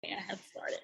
I have started.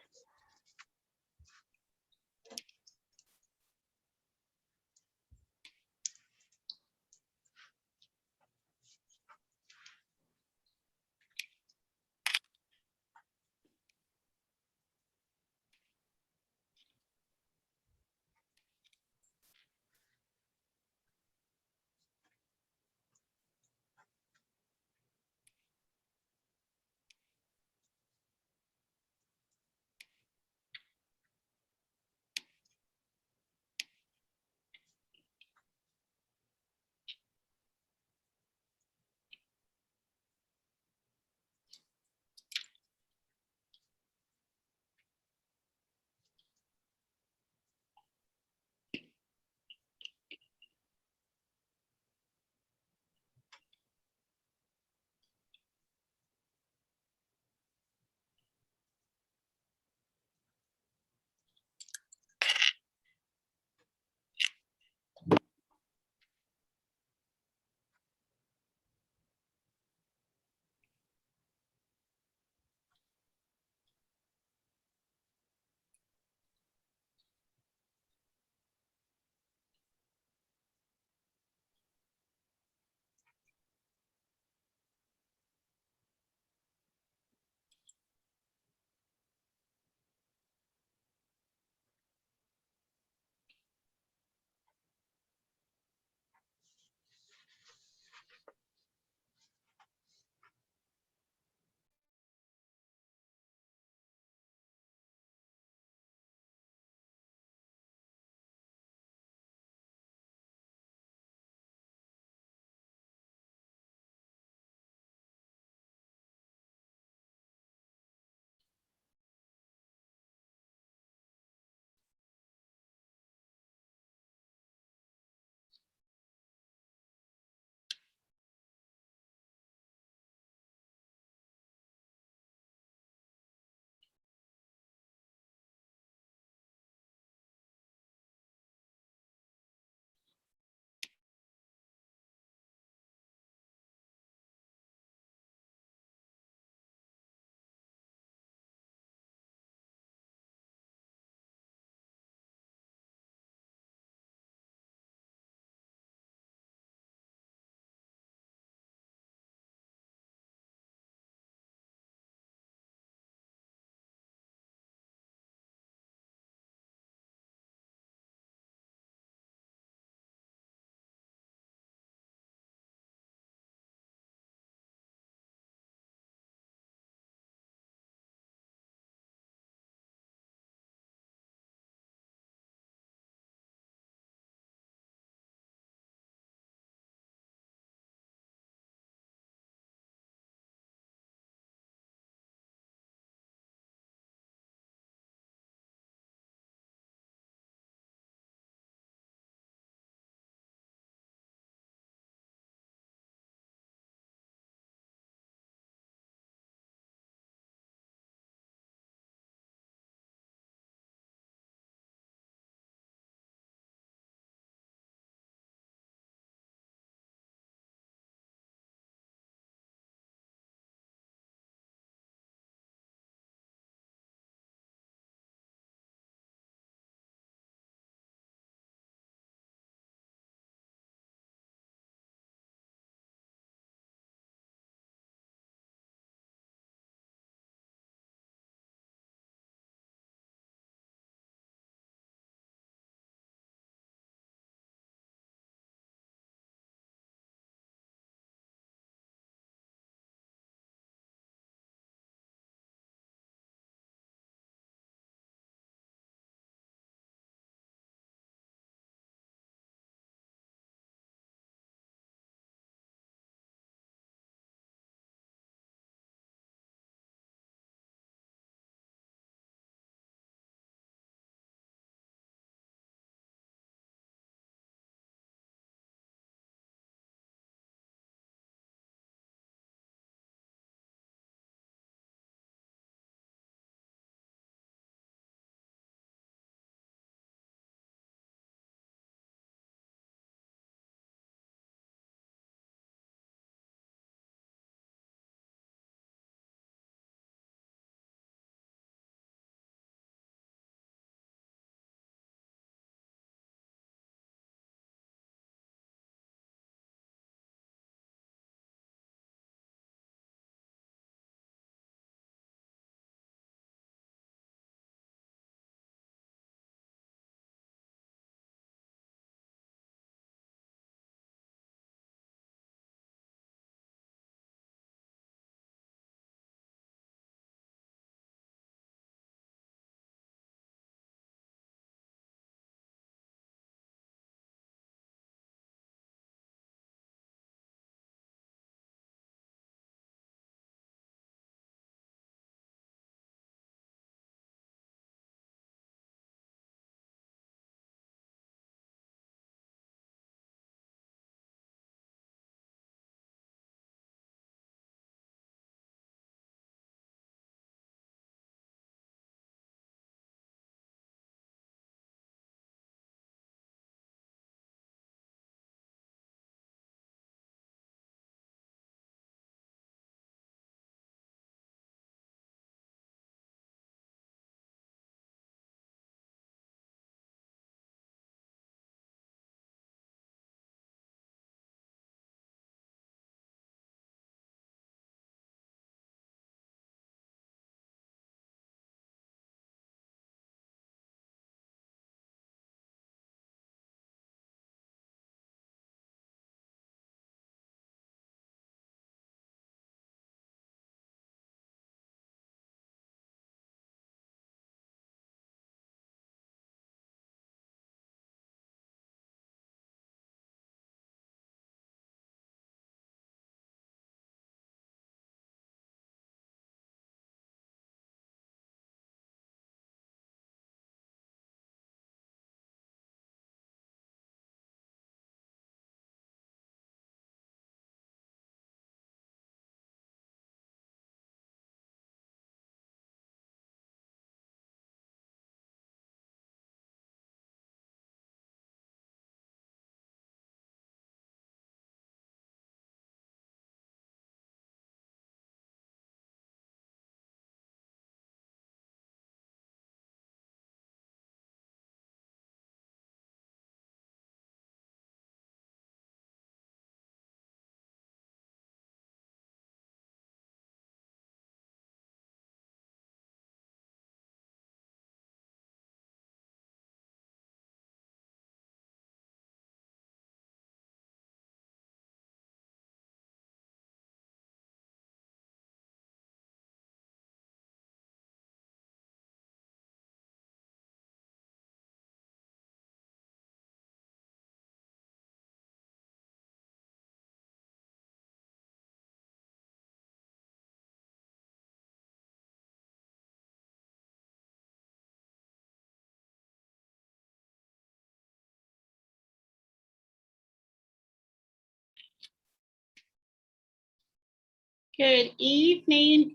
Good evening,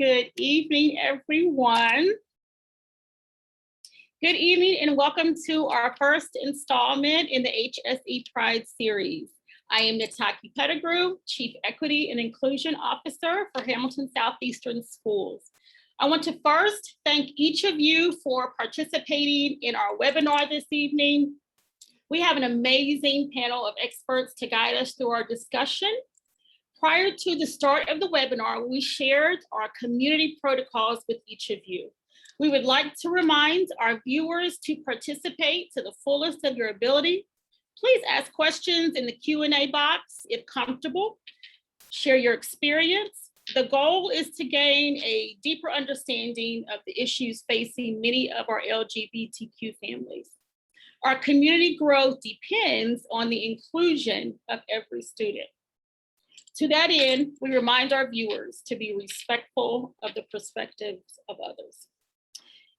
everyone. Good evening and welcome to our first installment in the HSE Pride series. I am Nataki Pettigrew, Chief Equity and Inclusion Officer for Hamilton Southeastern Schools. I want to first thank each of you for participating in our webinar this evening. We have an amazing panel of experts to guide us through our discussion. Prior to the start of the webinar, we shared our community protocols with each of you. We would like to remind our viewers to participate to the fullest of your ability. Please ask questions in the Q&A box if comfortable. Share your experience. The goal is to gain a deeper understanding of the issues facing many of our LGBTQ families. Our community growth depends on the inclusion of every student. To that end, we remind our viewers to be respectful of the perspectives of others.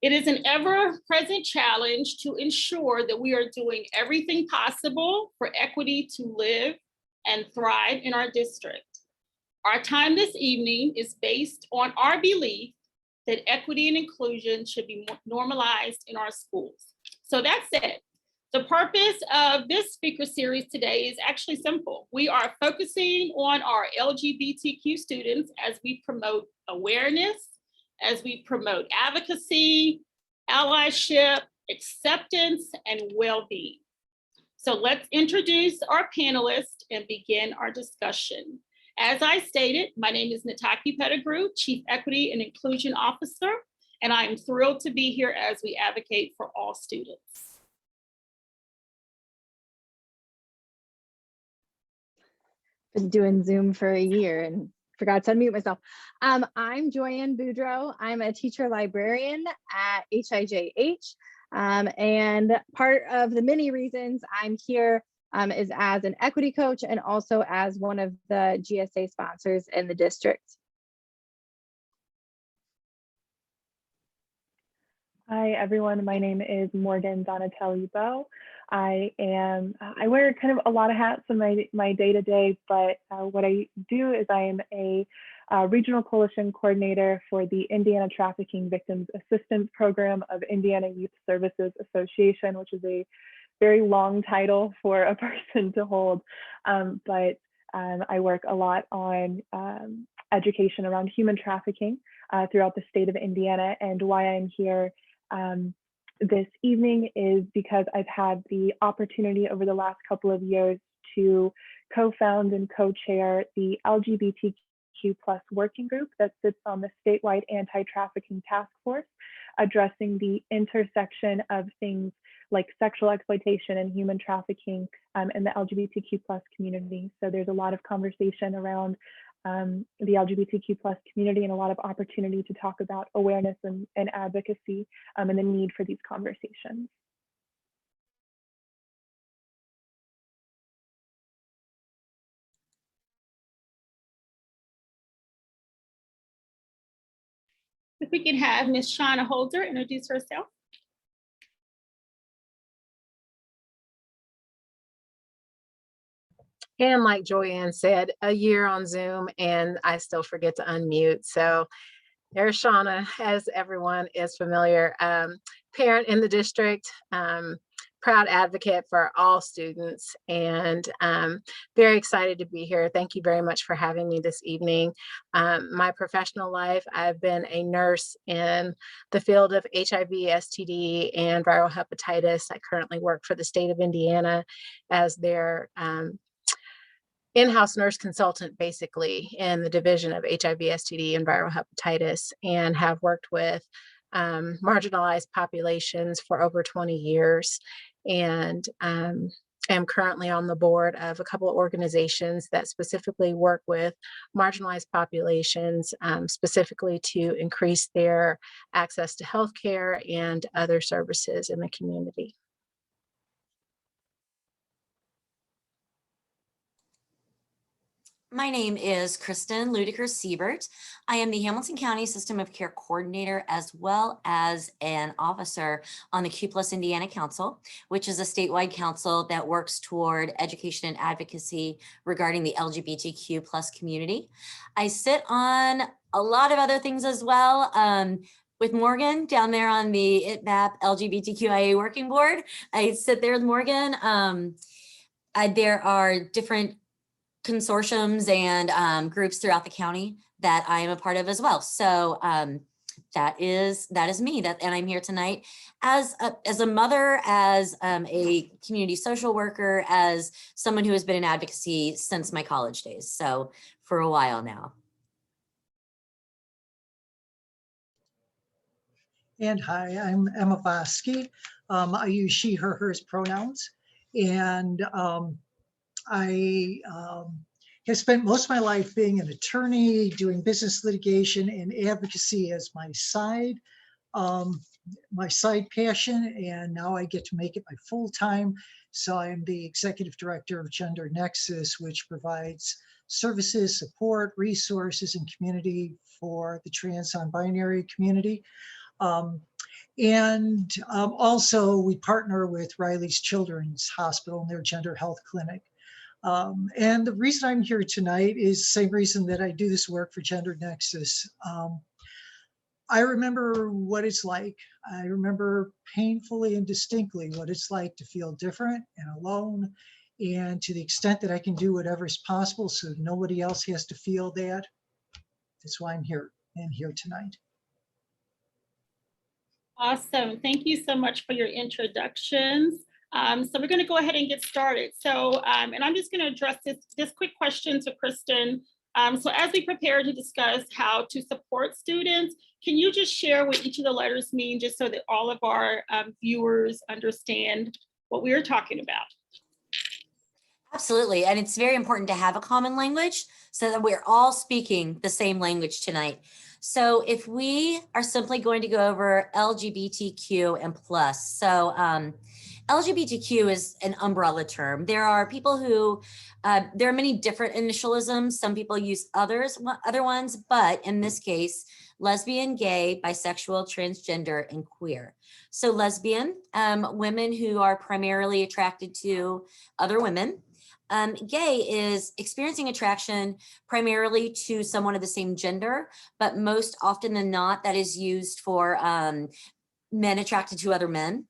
It is an ever-present challenge to ensure that we are doing everything possible for equity to live and thrive in our district. Our time this evening is based on our belief that equity and inclusion should be normalized in our schools. So that said, the purpose of this speaker series today is actually simple. We are focusing on our LGBTQ students as we promote awareness, as we promote advocacy, allyship, acceptance, and well-being. So let's introduce our panelists and begin our discussion. As I stated, my name is Nataki Pettigrew, Chief Equity and Inclusion Officer, and I am thrilled to be here as we advocate for all students. Been doing Zoom for a year and forgot to unmute myself. I'm Joyanne Boudreau. I'm a teacher librarian at HIJH. And part of the many reasons I'm here is as an equity coach and also as one of the GSA sponsors in the district. Hi, everyone. My name is Morgan Donatelli-Bow. I wear kind of a lot of hats in my day-to-day, but what I do is I am a regional coalition coordinator for the Indiana Trafficking Victims Assistance Program of Indiana Youth Services Association, which is a very long title for a person to hold. But I work a lot on education around human trafficking throughout the state of Indiana. And why I'm here this evening is because I've had the opportunity over the last couple of years to co-found and co-chair the LGBTQ+ working group that sits on the statewide anti-trafficking task force, addressing the intersection of things like sexual exploitation and human trafficking in the LGBTQ+ community. So there's a lot of conversation around the LGBTQ+ community and a lot of opportunity to talk about awareness and advocacy and the need for these conversations. If we can have Ms. Shauna Holder introduce herself. And like Joyanne said, a year on Zoom and I still forget to unmute. So there's Shauna, as everyone is familiar, parent in the district, proud advocate for all students, and very excited to be here. Thank you very much for having me this evening. My professional life, I've been a nurse in the field of HIV, STD, and viral hepatitis. I currently work for the state of Indiana as their in-house nurse consultant, basically, in the division of HIV, STD, and viral hepatitis, and have worked with marginalized populations for over 20 years. And am currently on the board of a couple of organizations that specifically work with marginalized populations, specifically to increase their access to healthcare and other services in the community. My name is Kristen Ludiker-Siebert. I am the Hamilton County System of Care Coordinator as well as an officer on the Q+ Indiana Council, which is a statewide council that works toward education and advocacy regarding the LGBTQ+ community. I sit on a lot of other things as well. With Morgan down there on the ITMAP LGBTQIA working board. I sit there with Morgan. There are different consortiums and groups throughout the county that I am a part of as well. So that is me. And I'm here tonight as a mother, as a community social worker, as someone who has been in advocacy since my college days. So for a while now. And hi, I'm Emma Vosky. I use she, her, hers pronouns. And I have spent most of my life being an attorney, doing business litigation and advocacy as my side passion. And now I get to make it my full time. So I am the executive director of Gender Nexus, which provides services, support, resources, and community for the trans non-binary community. Also we partner with Riley's Children's Hospital and their gender health clinic. And the reason I'm here tonight is the same reason that I do this work for Gender Nexus. I remember what it's like. I remember painfully and distinctly what it's like to feel different and alone. And to the extent that I can do whatever is possible so nobody else has to feel that, that's why I'm here and here tonight. Awesome. Thank you so much for your introductions. So we're going to go ahead and get started. So, and I'm just going to address this quick question to Kristen. So as we prepare to discuss how to support students, can you just share what each of the letters mean, just so that all of our viewers understand what we are talking about? Absolutely. And it's very important to have a common language so that we're all speaking the same language tonight. So if we are simply going to go over LGBTQ and plus, so LGBTQ is an umbrella term. There are people who, there are many different initialisms. Some people use other ones, but in this case, lesbian, gay, bisexual, transgender, and queer. So lesbian, women who are primarily attracted to other women. Gay is experiencing attraction primarily to someone of the same gender, but most often than not, that is used for men attracted to other men.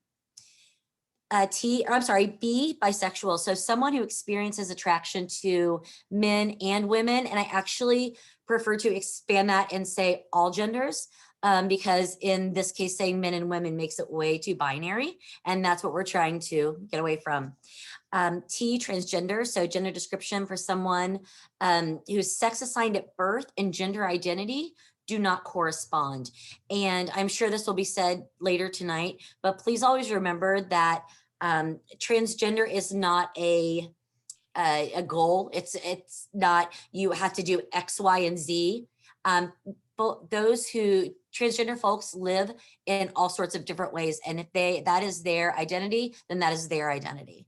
B, bisexual. So someone who experiences attraction to men and women. And I actually prefer to expand that and say all genders, because in this case, saying men and women makes it way too binary. And that's what we're trying to get away from. T, transgender, so gender description for someone who's sex assigned at birth and gender identity do not correspond. And I'm sure this will be said later tonight, but please always remember that transgender is not a goal. It's not, you have to do X, Y, and Z. But those who transgender folks live in all sorts of different ways. And if that is their identity, then that is their identity.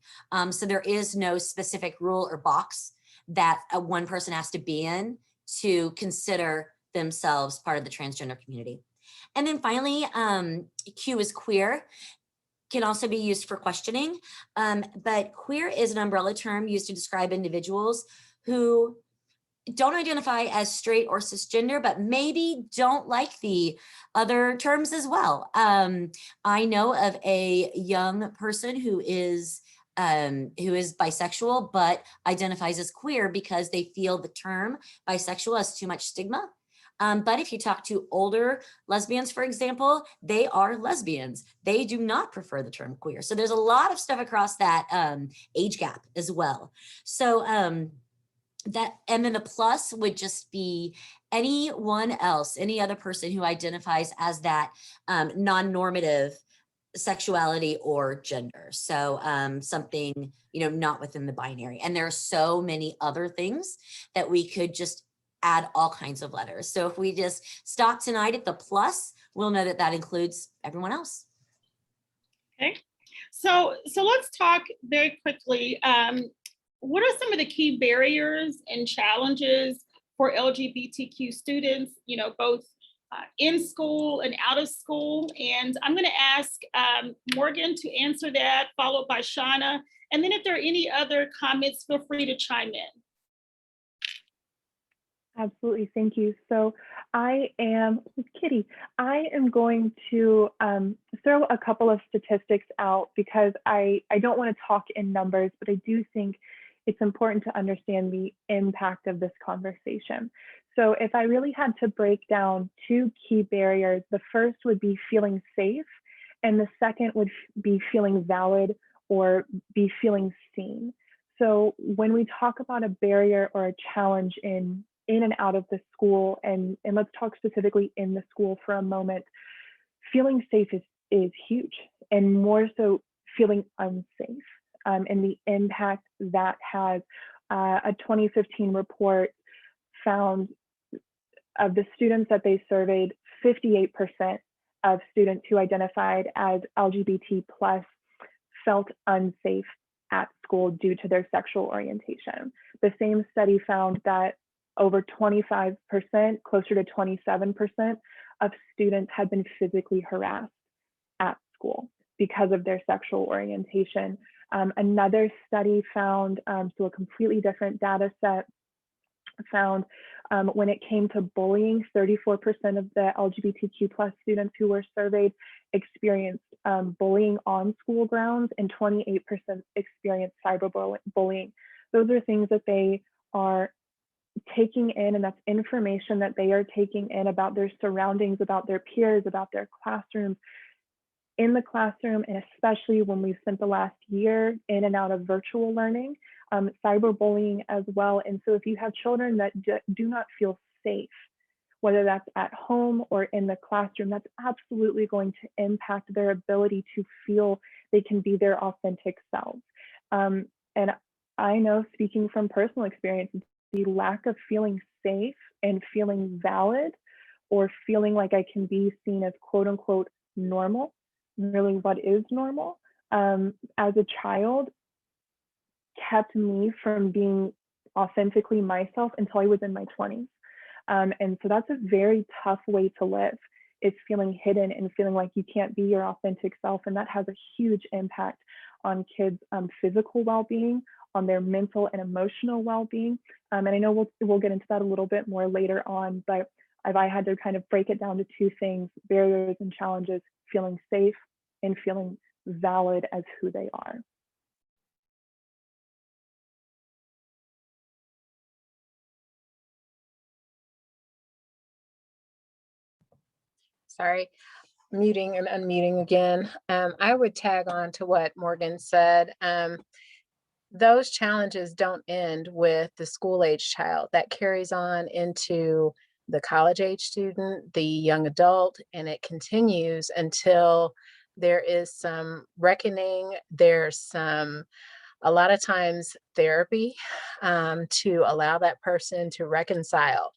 So there is no specific rule or box that one person has to be in to consider themselves part of the transgender community. And then finally, Q is queer. Can also be used for questioning, but queer is an umbrella term used to describe individuals who don't identify as straight or cisgender, but maybe don't like the other terms as well. I know of a young person who is bisexual, but identifies as queer because they feel the term bisexual has too much stigma. But if you talk to older lesbians, for example, they are lesbians. They do not prefer the term queer. So there's a lot of stuff across that age gap as well. So and then the plus would just be anyone else, any other person who identifies as that non-normative sexuality or gender. So something, not within the binary. And there are so many other things that we could just add all kinds of letters. So if we just stop tonight at the plus, we'll know that that includes everyone else. Okay, so let's talk very quickly. what are some of the key barriers and challenges for LGBTQ students, you know, both in school and out of school? And I'm going to ask Morgan to answer that, followed by Shauna. And then if there are any other comments, feel free to chime in. Absolutely, thank you. So I am going to throw a couple of statistics out because I don't want to talk in numbers, but I do think it's important to understand the impact of this conversation. So if I really had to break down two key barriers, the first would be feeling safe, and the second would be feeling valid or be feeling seen. So when we talk about a barrier or a challenge in and out of the school, and let's talk specifically in the school for a moment, feeling safe is huge, and more so feeling unsafe, and the impact that has. A 2015 report found of the students that they surveyed, 58% of students who identified as LGBT plus felt unsafe at school due to their sexual orientation. The same study found that over 25%, closer to 27% of students had been physically harassed at school because of their sexual orientation. Another study found, so a completely different data set, found when it came to bullying, 34% of the LGBTQ plus students who were surveyed experienced bullying on school grounds, and 28% experienced cyberbullying. Those are things that they are taking in, and that's information that they are taking in about their surroundings, about their peers, about their classrooms. In the classroom, and especially when we've spent the last year in and out of virtual learning, cyberbullying as well. And so if you have children that do not feel safe, whether that's at home or in the classroom, that's absolutely going to impact their ability to feel they can be their authentic selves. And I know, speaking from personal experience, the lack of feeling safe and feeling valid, or feeling like I can be seen as quote unquote normal, really what is normal, as a child, kept me from being authentically myself until I was in my 20s. And so that's a very tough way to live, is feeling hidden and feeling like you can't be your authentic self. And that has a huge impact on kids' physical well-being, on their mental and emotional well-being. And I know we'll get into that a little bit more later on, but if I had to kind of break it down to two things, barriers and challenges: feeling safe and feeling valid as who they are. Sorry, muting and unmuting again. I would tag on to what Morgan said. Those challenges don't end with the school age child. That carries on into the college age student, the young adult, and it continues until there is some reckoning. There's a lot of times therapy to allow that person to reconcile.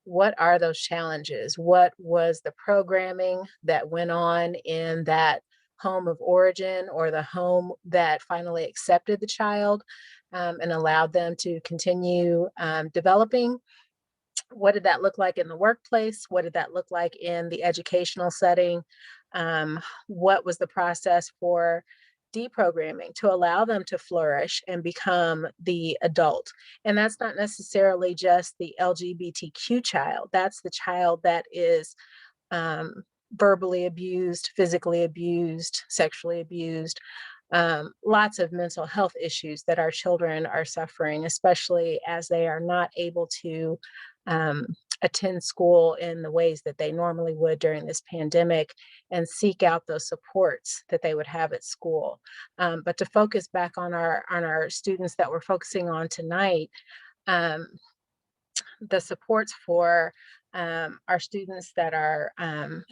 What are those challenges? What was the programming that went on in that home of origin, or the home that finally accepted the child and allowed them to continue developing? What did that look like in the workplace? What did that look like in the educational setting? What was the process for deprogramming to allow them to flourish and become the adult? And that's not necessarily just the LGBTQ child. That's the child that is verbally abused, physically abused, sexually abused. Lots of mental health issues that our children are suffering, especially as they are not able to attend school in the ways that they normally would during this pandemic, and seek out those supports that they would have at school. But to focus back on our students that we're focusing on tonight, the supports for our students that are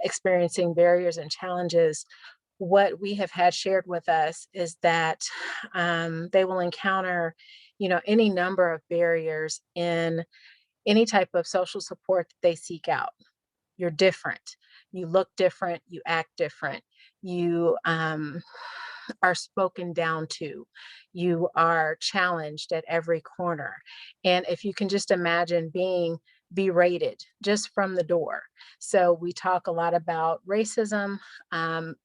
experiencing barriers and challenges, what we have had shared with us is that they will encounter, any number of barriers in any type of social support that they seek out. You're different. You look different. You act different. You are spoken down to. You are challenged at every corner. And if you can just imagine being berated just from the door. So we talk a lot about racism.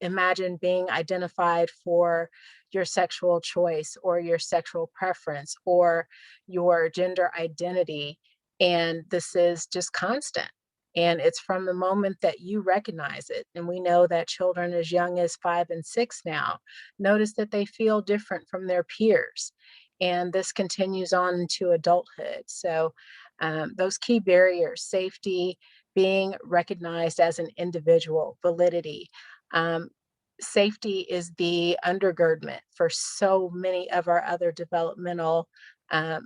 Imagine being identified for your sexual choice or your sexual preference or your gender identity. And this is just constant. And it's from the moment that you recognize it. And we know that children as young as 5 and 6 now notice that they feel different from their peers. And this continues on into adulthood. So those key barriers, safety, being recognized as an individual, validity. Safety is the undergirdment for so many of our other developmental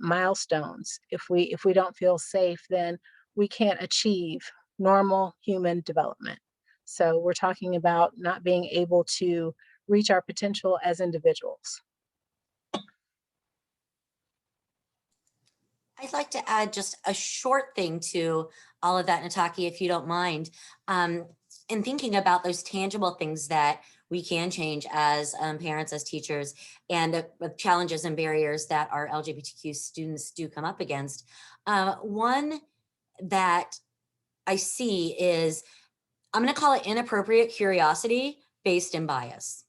milestones. If we don't feel safe, then we can't achieve normal human development. So we're talking about not being able to reach our potential as individuals. I'd like to add just a short thing to all of that, Nataki, if you don't mind. In thinking about those tangible things that we can change as parents, as teachers, and the challenges and barriers that our LGBTQ students do come up against. One that I see is, I'm going to call it inappropriate curiosity based in bias.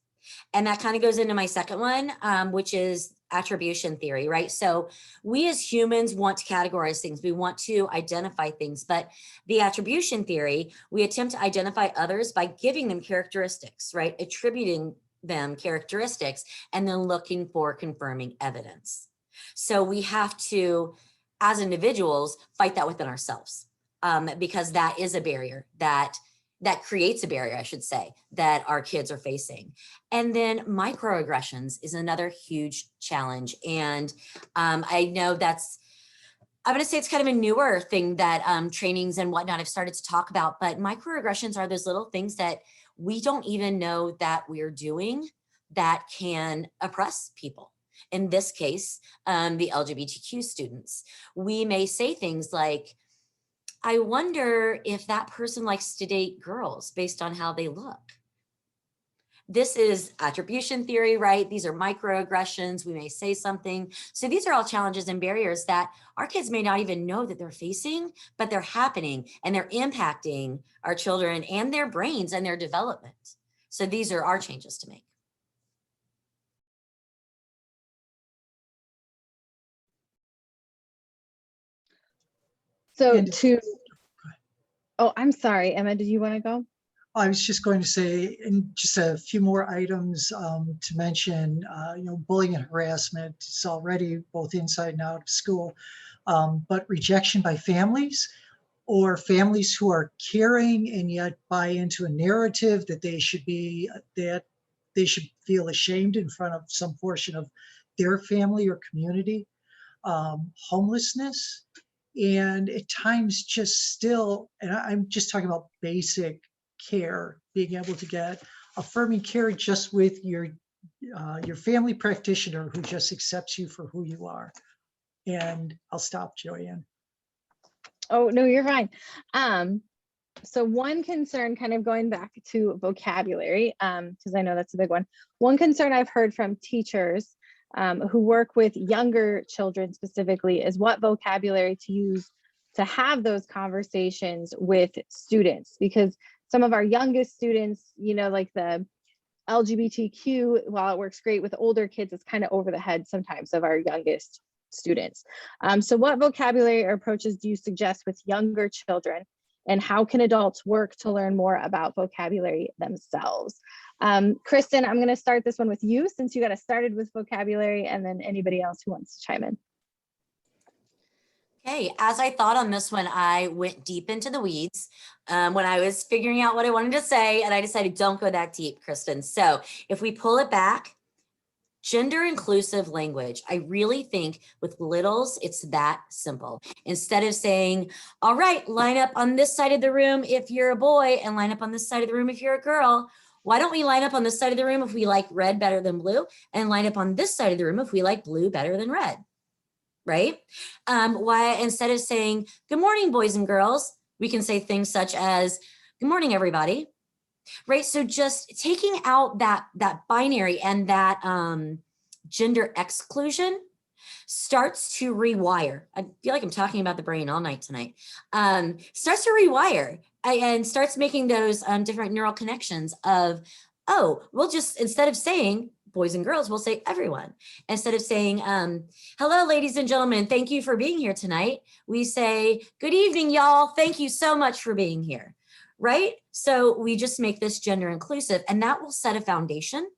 And that kind of goes into my second one, which is attribution theory, right? So we as humans want to categorize things. We want to identify things, but the attribution theory, we attempt to identify others by giving them characteristics, right? Attributing them characteristics and then looking for confirming evidence. So we have to, as individuals, fight that within ourselves, because that is a barrier that creates a barrier, I should say, that our kids are facing. And then microaggressions is another huge challenge. And I know I'm gonna say it's kind of a newer thing that trainings and whatnot have started to talk about, but microaggressions are those little things that we don't even know that we're doing that can oppress people. In this case, the LGBTQ students. We may say things like, I wonder if that person likes to date girls based on how they look. This is attribution theory, right? These are microaggressions. We may say something. So these are all challenges and barriers that our kids may not even know that they're facing, but they're happening and they're impacting our children and their brains and their development. So these are our changes to make. So And- oh, I'm sorry, Emma, did you want to go? I was just going to say, and just a few more items to mention, bullying and harassment is already both inside and out of school, but rejection by families or families who are caring and yet buy into a narrative that they should feel ashamed in front of some portion of their family or community, homelessness, and at times just still, and I'm just talking about basic care, being able to get affirming care just with your family practitioner who just accepts you for who you are. And I'll stop, Joanne. Oh, no, you're fine. So one concern, kind of going back to vocabulary, because I know that's a big one. One concern I've heard from teachers who work with younger children specifically is what vocabulary to use to have those conversations with students, because some of our youngest students, like the LGBTQ, while it works great with older kids, it's kind of over the head sometimes of our youngest students. So what vocabulary or approaches do you suggest with younger children, and how can adults work to learn more about vocabulary themselves? Kristen, I'm going to start this one with you since you got us started with vocabulary, and then anybody else who wants to chime in. Okay, as I thought on this one, I went deep into the weeds when I was figuring out what I wanted to say, and I decided don't go that deep, Kristen. So if we pull it back, gender inclusive language. I really think with littles, it's that simple. Instead of saying, all right, line up on this side of the room if you're a boy and line up on this side of the room if you're a girl, why don't we line up on this side of the room if we like red better than blue, and line up on this side of the room if we like blue better than red? Right? Why instead of saying, good morning, boys and girls, we can say things such as, good morning, everybody. right? So just taking out that binary and that gender exclusion starts to rewire. I feel like I'm talking about the brain all night tonight. Starts to rewire and starts making those different neural connections of, oh, we'll just, instead of saying boys and girls, we'll say everyone. Instead of saying, hello, ladies and gentlemen, thank you for being here tonight, we say, good evening, y'all. Thank you so much for being here, right? So we just make this gender inclusive, and that will set a foundation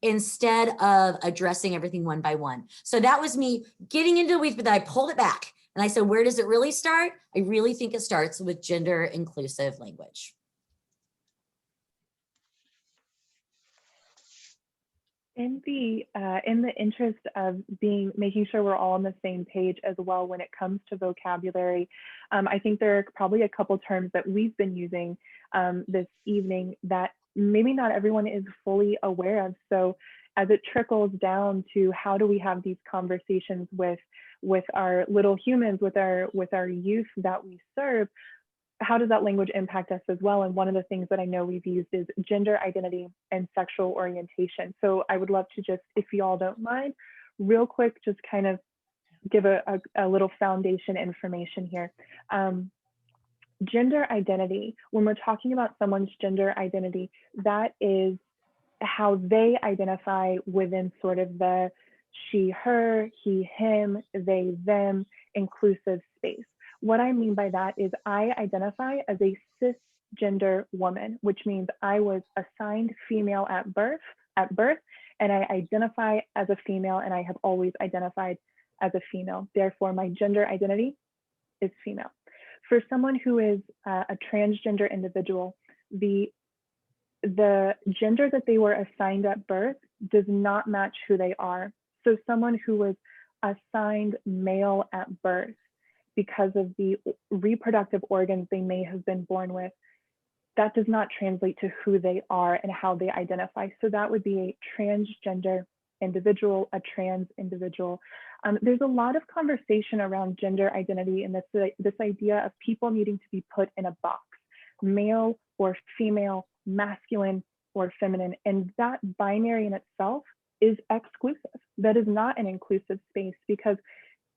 instead of addressing everything one by one. So that was me getting into the weeds, but then I pulled it back and I said, where does it really start? I really think it starts with gender inclusive language. In the interest of making sure we're all on the same page as well when it comes to vocabulary, I think there are probably a couple terms that we've been using this evening that maybe not everyone is fully aware of. So as it trickles down to how do we have these conversations with our little humans, with our youth that we serve, how does that language impact us as well? And one of the things that I know we've used is gender identity and sexual orientation. So I would love to just, if you all don't mind, real quick, just kind of give a little foundation information here. Gender identity, when we're talking about someone's gender identity, that is how they identify within sort of the she, her, he, him, they, them, inclusive space. What I mean by that is I identify as a cisgender woman, which means I was assigned female at birth, and I identify as a female, and I have always identified as a female. Therefore, my gender identity is female. For someone who is a transgender individual, the gender that they were assigned at birth does not match who they are. So someone who was assigned male at birth because of the reproductive organs they may have been born with, that does not translate to who they are and how they identify. So that would be a transgender individual, a trans individual. There's a lot of conversation around gender identity and this idea of people needing to be put in a box, male or female, masculine or feminine. And that binary in itself is exclusive. That is not an inclusive space, because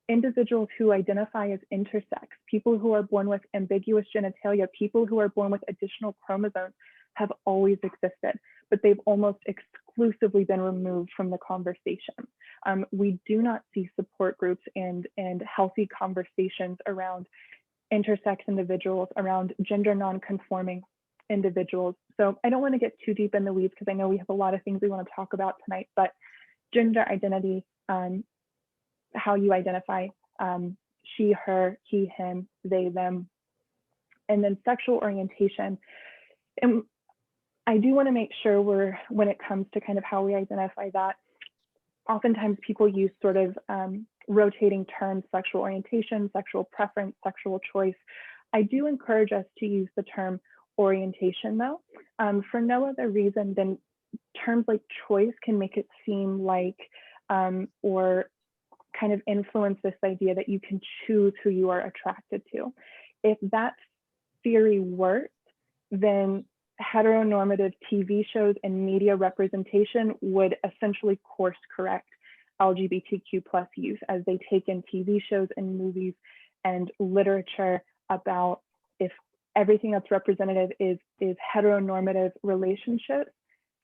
individuals who identify as intersex, people who are born with ambiguous genitalia, people who are born with additional chromosomes have always existed, but they've almost exclusively been removed from the conversation. We do not see support groups and healthy conversations around intersex individuals, around gender non-conforming individuals. So I don't want to get too deep in the weeds because I know we have a lot of things we want to talk about tonight, but gender identity, how you identify, she, her, he, him, they, them, and then sexual orientation. And I do want to make sure when it comes to kind of how we identify that, oftentimes people use sort of rotating terms, sexual orientation, sexual preference, sexual choice. I do encourage us to use the term orientation though, for no other reason than terms like choice can make it seem like, or kind of influence this idea that you can choose who you are attracted to. If that theory worked, then heteronormative TV shows and media representation would essentially course correct LGBTQ+ youth as they take in TV shows and movies and literature about if everything that's representative is heteronormative relationships,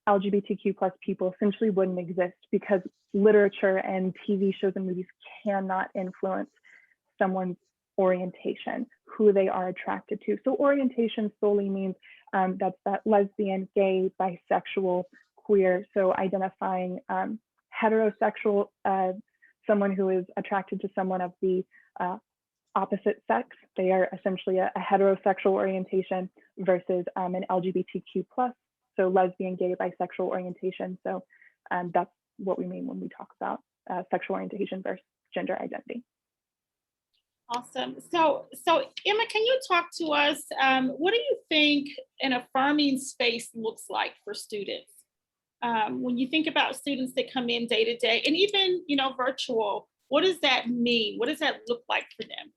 LGBTQ+ people essentially wouldn't exist, because literature and TV shows and movies cannot influence someone's orientation, who they are attracted to. So orientation solely means that's that lesbian, gay, bisexual, queer. So identifying heterosexual, someone who is attracted to someone of the opposite sex. They are essentially a heterosexual orientation versus an LGBTQ+. So lesbian, gay, bisexual orientation. So that's what we mean when we talk about sexual orientation versus gender identity. Awesome. So Emma, can you talk to us? What do you think an affirming space looks like for students? When you think about students that come in day to day, and even virtual, what does that mean? What does that look like for them?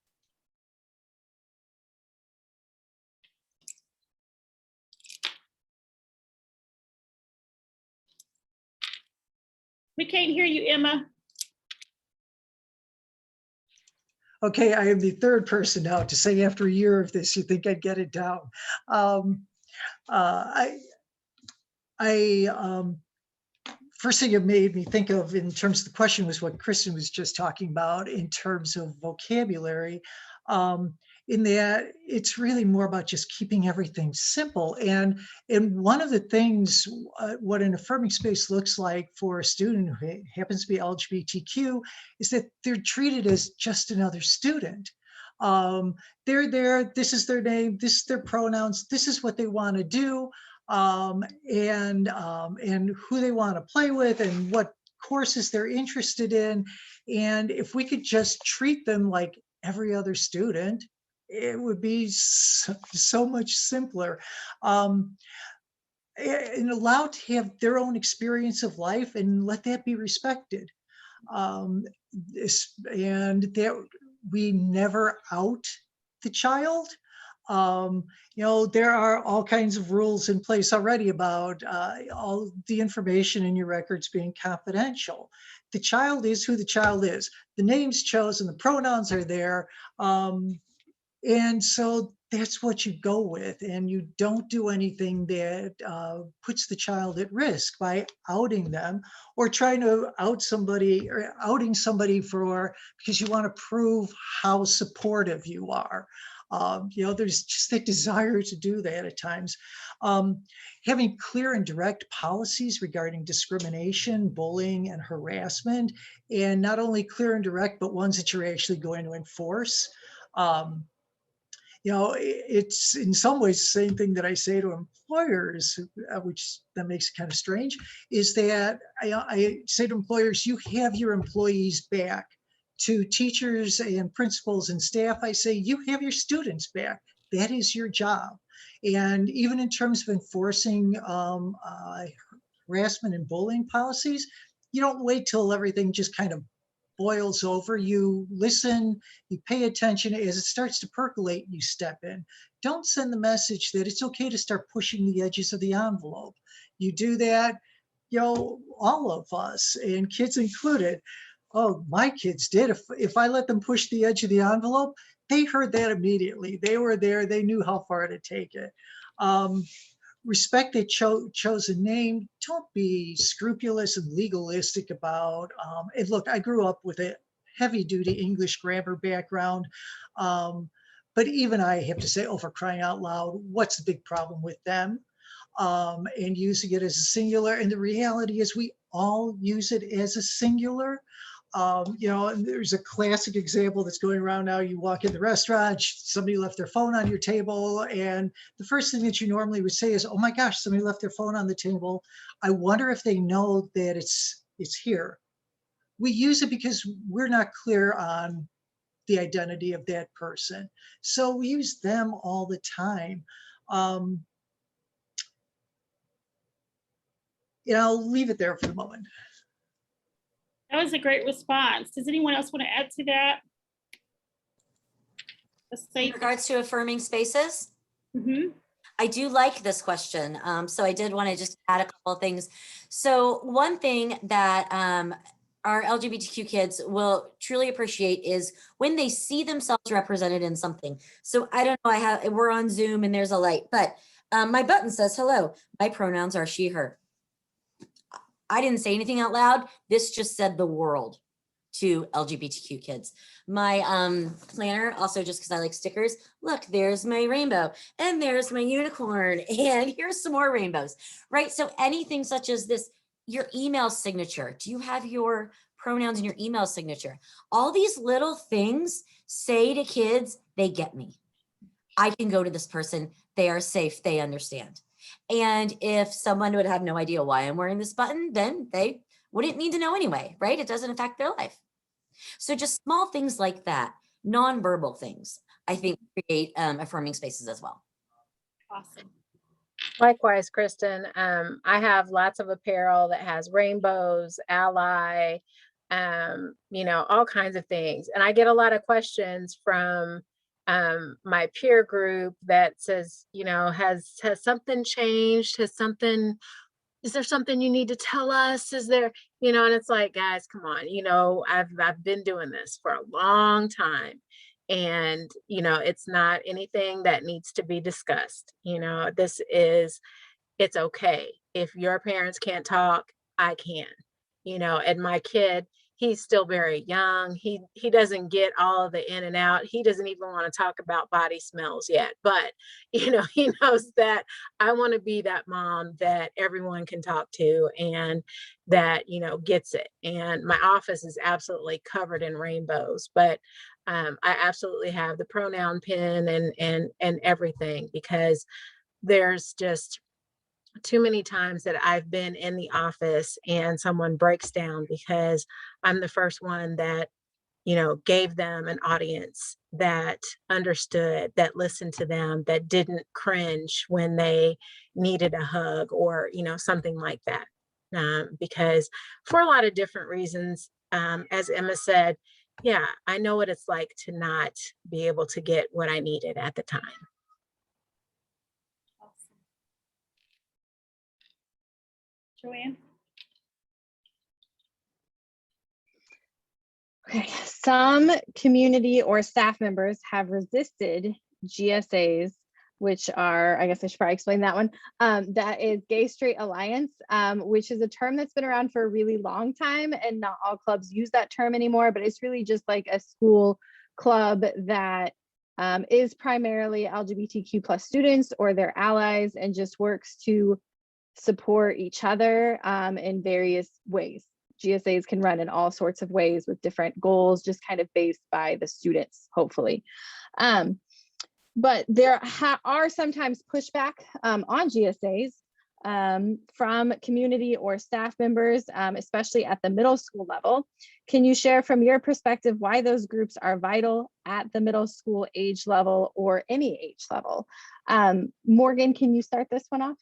We can't hear you, Emma. Okay, I am the third person now to say after a year of this, you think I'd get it down. First thing it made me think of in terms of the question was what Kristen was just talking about in terms of vocabulary. In that it's really more about just keeping everything simple. And one of the things, what an affirming space looks like for a student who happens to be LGBTQ is that they're treated as just another student. They're there, this is their name, this is their pronouns, this is what they want to do. And who they want to play with and what courses they're interested in. And if we could just treat them like every other student, it would be so much simpler. And allowed to have their own experience of life and let that be respected. And that we never out the child. You know, there are all kinds of rules in place already about all the information in your records being confidential. The child is who the child is. The name's chosen, the pronouns are there. And so that's what you go with. And you don't do anything that puts the child at risk by outing them or trying to out somebody or outing somebody because you want to prove how supportive you are. You know, there's just that desire to do that at times. Having clear and direct policies regarding discrimination, bullying, and harassment, and not only clear and direct, but ones that you're actually going to enforce. You know, it's in some ways the same thing that I say to employers, which that makes it kind of strange, is that I say to employers, you have your employees back. To teachers and principals and staff, I say, you have your students back. That is your job. And even in terms of enforcing harassment and bullying policies, you don't wait till everything just kind of boils over. You listen, you pay attention. As it starts to percolate, you step in. Don't send the message that it's okay to start pushing the edges of the envelope. You do that, you know, all of us, and kids included. Oh, my kids did. If I let them push the edge of the envelope, they heard that immediately. They were there. They knew how far to take it. Respect a chosen name. Don't be scrupulous and legalistic about. And look, I grew up with a heavy-duty English grammar background, but even I have to say, oh, for crying out loud, what's the big problem with them? And using it as a singular. And the reality is, we all use it as a singular. You know, and there's a classic example that's going around now. You walk in the restaurant, somebody left their phone on your table, and the first thing that you normally would say is, oh my gosh, somebody left their phone on the table. I wonder if they know that it's here. We use it because we're not clear on the identity of that person. So we use them all the time. You know, I'll leave it there for the moment. That was a great response. Does anyone else want to add to that? In regards to affirming spaces, I do like this question. So I did want to just add a couple of things. So one thing that our LGBTQ kids will truly appreciate is when they see themselves represented in something. So I don't know, we're on Zoom and there's a light, but my button says hello. My pronouns are she, her. I didn't say anything out loud. This just said the world to LGBTQ kids. My planner, also just because I like stickers, look, there's my rainbow and there's my unicorn and here's some more rainbows, right? So anything such as this, your email signature, do you have your pronouns in your email signature? All these little things say to kids, they get me. I can go to this person. They are safe. They understand. And if someone would have no idea why I'm wearing this button, then they wouldn't need to know anyway, right? It doesn't affect their life. So just small things like that, nonverbal things, I think create affirming spaces as well. Awesome. Likewise, Kristen, I have lots of apparel that has rainbows, ally, you know, all kinds of things. And I get a lot of questions from my peer group that says, you know, has something changed? Has something is there something you need to tell us? Is there, and it's like, guys, come on, I've been doing this for a long time. And, it's not anything that needs to be discussed. It's okay. If your parents can't talk, I can. And my kid, he's still very young. He doesn't get all of the in and out. He doesn't even want to talk about body smells yet. But, he knows that I want to be that mom that everyone can talk to and that, gets it. And my office is absolutely covered in rainbows, but I absolutely have the pronoun pin and everything, because there's just too many times that I've been in the office and someone breaks down because I'm the first one that, gave them an audience that understood, that listened to them, that didn't cringe when they needed a hug or, something like that. Because for a lot of different reasons, as Emma said, yeah, I know what it's like to not be able to get what I needed at the time. Awesome. Joanne? Okay. Some community or staff members have resisted GSAs, which are, I guess I should probably explain that one. That is Gay Straight Alliance, which is a term that's been around for a really long time, and not all clubs use that term anymore, but it's really just like a school club that is primarily LGBTQ plus students or their allies, and just works to support each other in various ways. GSAs can run in all sorts of ways with different goals, just kind of based by the students, hopefully. But there are sometimes pushback on GSAs from community or staff members, especially at the middle school level. Can you share from your perspective why those groups are vital at the middle school age level or any age level? Morgan, can you start this one off?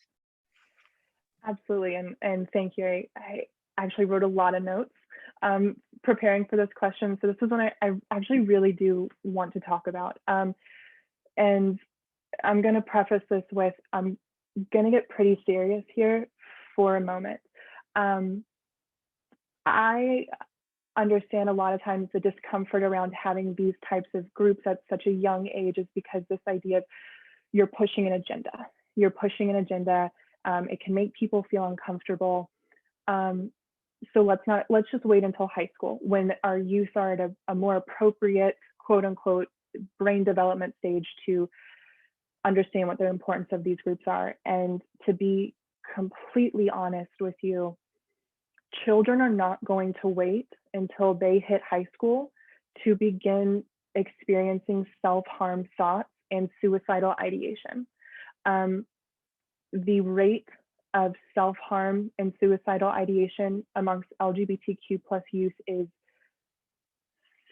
Absolutely, and thank you. I actually wrote a lot of notes preparing for this question. So this is one I actually really do want to talk about. And I'm going to preface this with, I'm going to get pretty serious here for a moment. I understand a lot of times the discomfort around having these types of groups at such a young age is because this idea of you're pushing an agenda. You're pushing an agenda. It can make people feel uncomfortable. So let's just wait until high school when our youth are at a more appropriate, quote unquote, brain development stage to understand what the importance of these groups are. And to be completely honest with you, children are not going to wait until they hit high school to begin experiencing self-harm thoughts and suicidal ideation. The rate of self-harm and suicidal ideation amongst LGBTQ plus youth is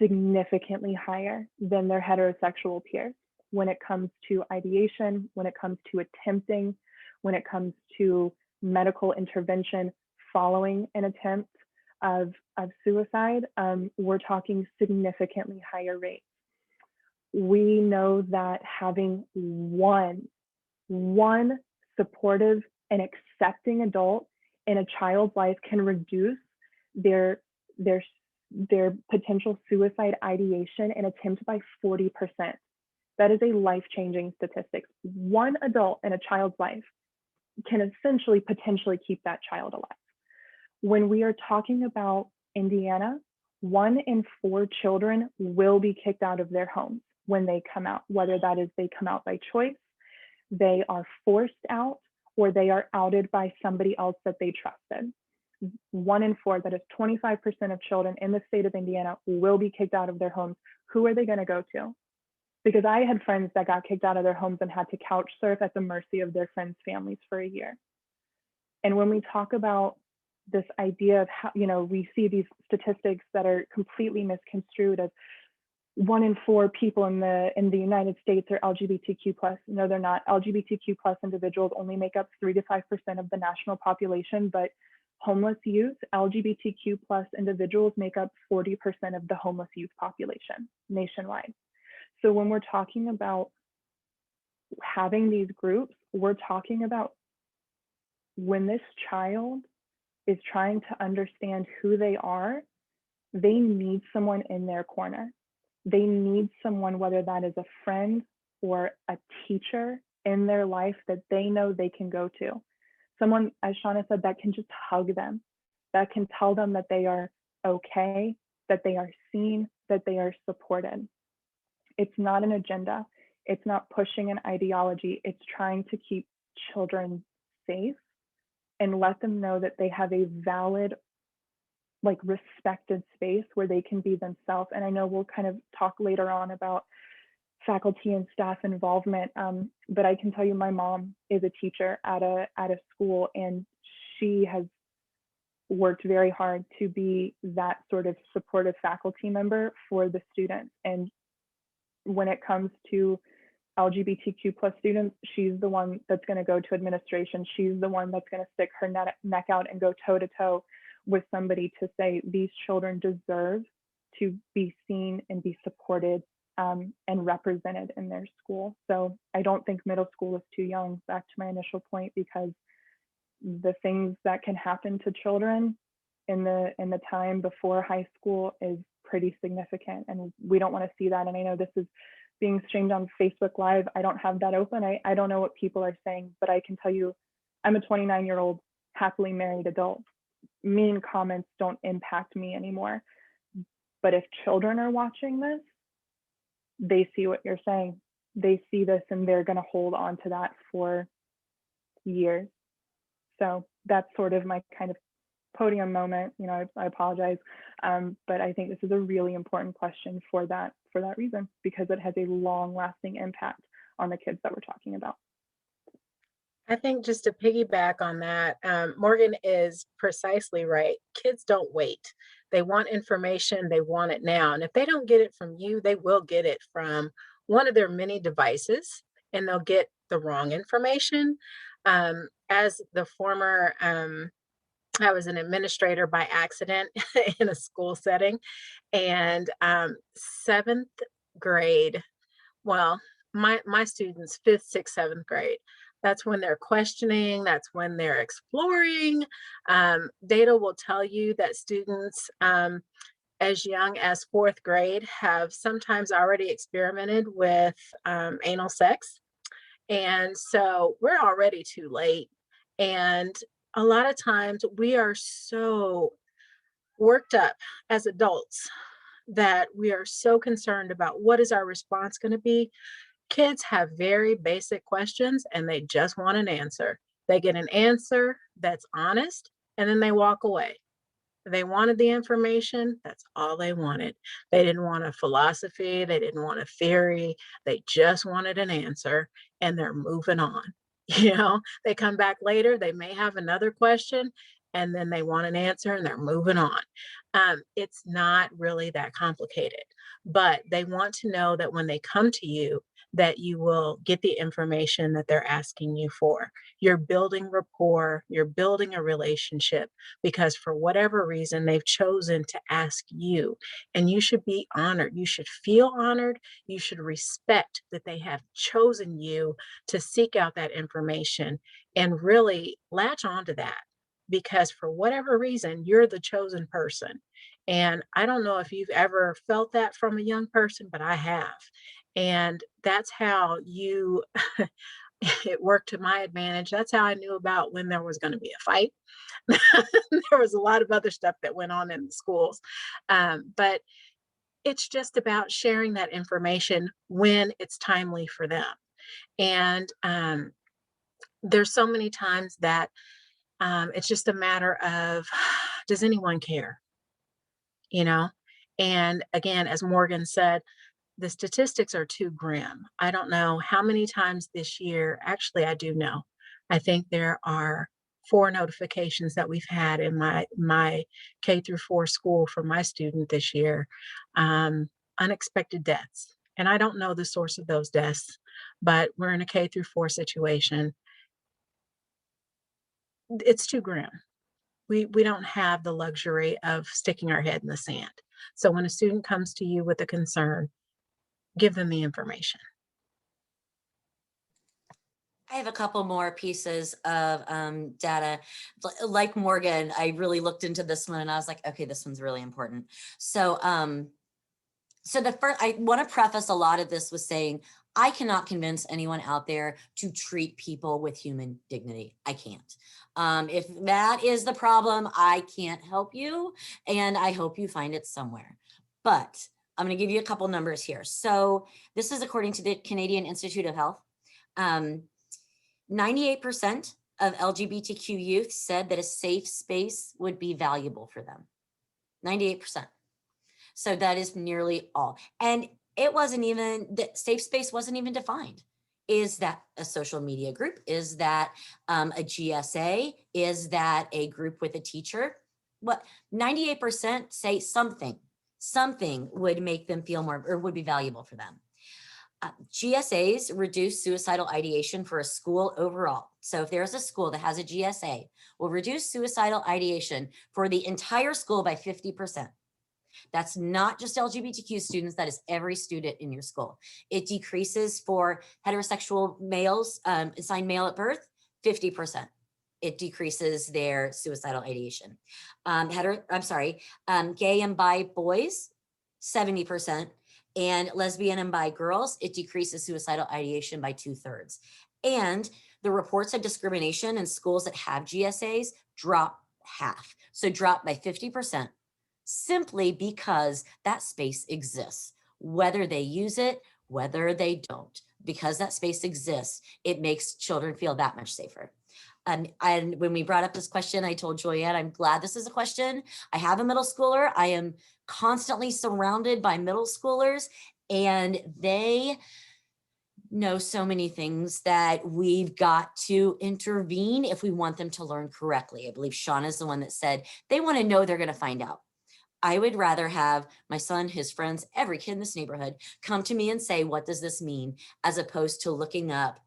significantly higher than their heterosexual peers when it comes to ideation, when it comes to attempting, when it comes to medical intervention following an attempt of suicide. We're talking significantly higher rates. We know that having one supportive and accepting adult in a child's life can reduce their potential suicide ideation and attempt by 40%. That is a life-changing statistic. One adult in a child's life can essentially potentially keep that child alive. When we are talking about Indiana, 1 in 4 children will be kicked out of their homes when they come out, whether that is they come out by choice, they are forced out, or they are outed by somebody else that they trusted. 1 in 4, that is 25% of children in the state of Indiana will be kicked out of their homes. Who are they going to go to? Because I had friends that got kicked out of their homes and had to couch surf at the mercy of their friends' families for a year. And when we talk about this idea of how, we see these statistics that are completely misconstrued as 1 in 4 people in the United States are LGBTQ plus. No, they're not. LGBTQ plus individuals only make up 3 to 5% of the national population, but homeless youth, LGBTQ plus individuals make up 40% of the homeless youth population nationwide. So when we're talking about having these groups, we're talking about when this child is trying to understand who they are, they need someone in their corner. They need someone, whether that is a friend or a teacher in their life that they know they can go to. Someone, as Shauna said, that can just hug them, that can tell them that they are okay, that they are seen, that they are supported. It's not an agenda. It's not pushing an ideology. It's trying to keep children safe and let them know that they have a valid, like, respected space where they can be themselves. And I know we'll kind of talk later on about faculty and staff involvement, but I can tell you my mom is a teacher at a school, and she has worked very hard to be that sort of supportive faculty member for the students. And when it comes to LGBTQ plus students, she's the one that's going to go to administration. She's the one that's going to stick her neck out and go toe to toe with somebody to say these children deserve to be seen and be supported and represented in their school. So I don't think middle school is too young, back to my initial point, because the things that can happen to children in the time before high school is pretty significant, and we don't want to see that. And I know this is being streamed on Facebook Live. I don't have that open. I don't know what people are saying, but I can tell you I'm a 29-year-old happily married adult. Mean comments don't impact me anymore. But if children are watching this, they see what you're saying. They see this and they're going to hold on to that for years. So that's sort of my kind of podium moment. You know, I apologize, but I think this is a really important question for that reason, because it has a long-lasting impact on the kids that we're talking about. I think just to piggyback on that, Morgan is precisely right. Kids don't wait. They want information, they want it now. And if they don't get it from you, they will get it from one of their many devices, and they'll get the wrong information. As the former, I was an administrator by accident in a school setting, and seventh grade, well, my students, fifth, sixth, seventh grade, that's when they're questioning, that's when they're exploring. Data will tell you that students as young as fourth grade have sometimes already experimented with anal sex. And so we're already too late. And a lot of times we are so worked up as adults that we are so concerned about what is our response going to be. Kids have very basic questions and they just want an answer. They get an answer that's honest and then they walk away. They wanted the information, that's all they wanted. They didn't want a philosophy, they didn't want a theory, they just wanted an answer and they're moving on. You know, they come back later, they may have another question and then they want an answer and they're moving on. It's not really that complicated, but they want to know that when they come to you, that you will get the information that they're asking you for. You're building rapport, you're building a relationship because for whatever reason, they've chosen to ask you, and you should be honored. You should feel honored. You should respect that they have chosen you to seek out that information and really latch onto that because for whatever reason, you're the chosen person. And I don't know if you've ever felt that from a young person, but I have. And that's how you, it worked to my advantage. That's how I knew about when there was going to be a fight. There was a lot of other stuff that went on in the schools. But it's just about sharing that information when it's timely for them. And there's so many times that it's just a matter of, does anyone care? You know? And again, as Morgan said, the statistics are too grim. I don't know how many times this year, actually, I do know. I think there are 4 notifications that we've had in my K through 4 school for my student this year, unexpected deaths. And I don't know the source of those deaths, but we're in a K through 4 situation. It's too grim. We don't have the luxury of sticking our head in the sand. So when a student comes to you with a concern, give them the information. I have a couple more pieces of data. Like Morgan, I really looked into this one and I was like, okay, this one's really important. So, so the first, I want to preface a lot of this with saying, I cannot convince anyone out there to treat people with human dignity. I can't. If that is the problem, I can't help you, and I hope you find it somewhere. But I'm going to give you a couple numbers here. So this is according to the Canadian Institute of Health. 98% of LGBTQ youth said that a safe space would be valuable for them. 98%. So that is nearly all. And it wasn't even, the safe space wasn't even defined. Is that a social media group? Is that a GSA? Is that a group with a teacher? What 98% say something would make them feel more, or would be valuable for them. GSAs reduce suicidal ideation for a school overall. So if there's a school that has a GSA, will reduce suicidal ideation for the entire school by 50%. That's not just LGBTQ students, that is every student in your school. It decreases for heterosexual males, assigned male at birth, 50%. It decreases their suicidal ideation. Gay and bi boys, 70%. And lesbian and bi girls, it decreases suicidal ideation by 2/3. And the reports of discrimination in schools that have GSAs drop half. So drop by 50%, simply because that space exists, whether they use it, whether they don't. Because that space exists, it makes children feel that much safer. And when we brought up this question, I told Joyanne, I'm glad this is a question. I have a middle schooler. I am constantly surrounded by middle schoolers, and they know so many things that we've got to intervene if we want them to learn correctly. I believe Sean is the one that said they want to know they're going to find out. I would rather have my son, his friends, every kid in this neighborhood come to me and say, what does this mean? As opposed to looking up,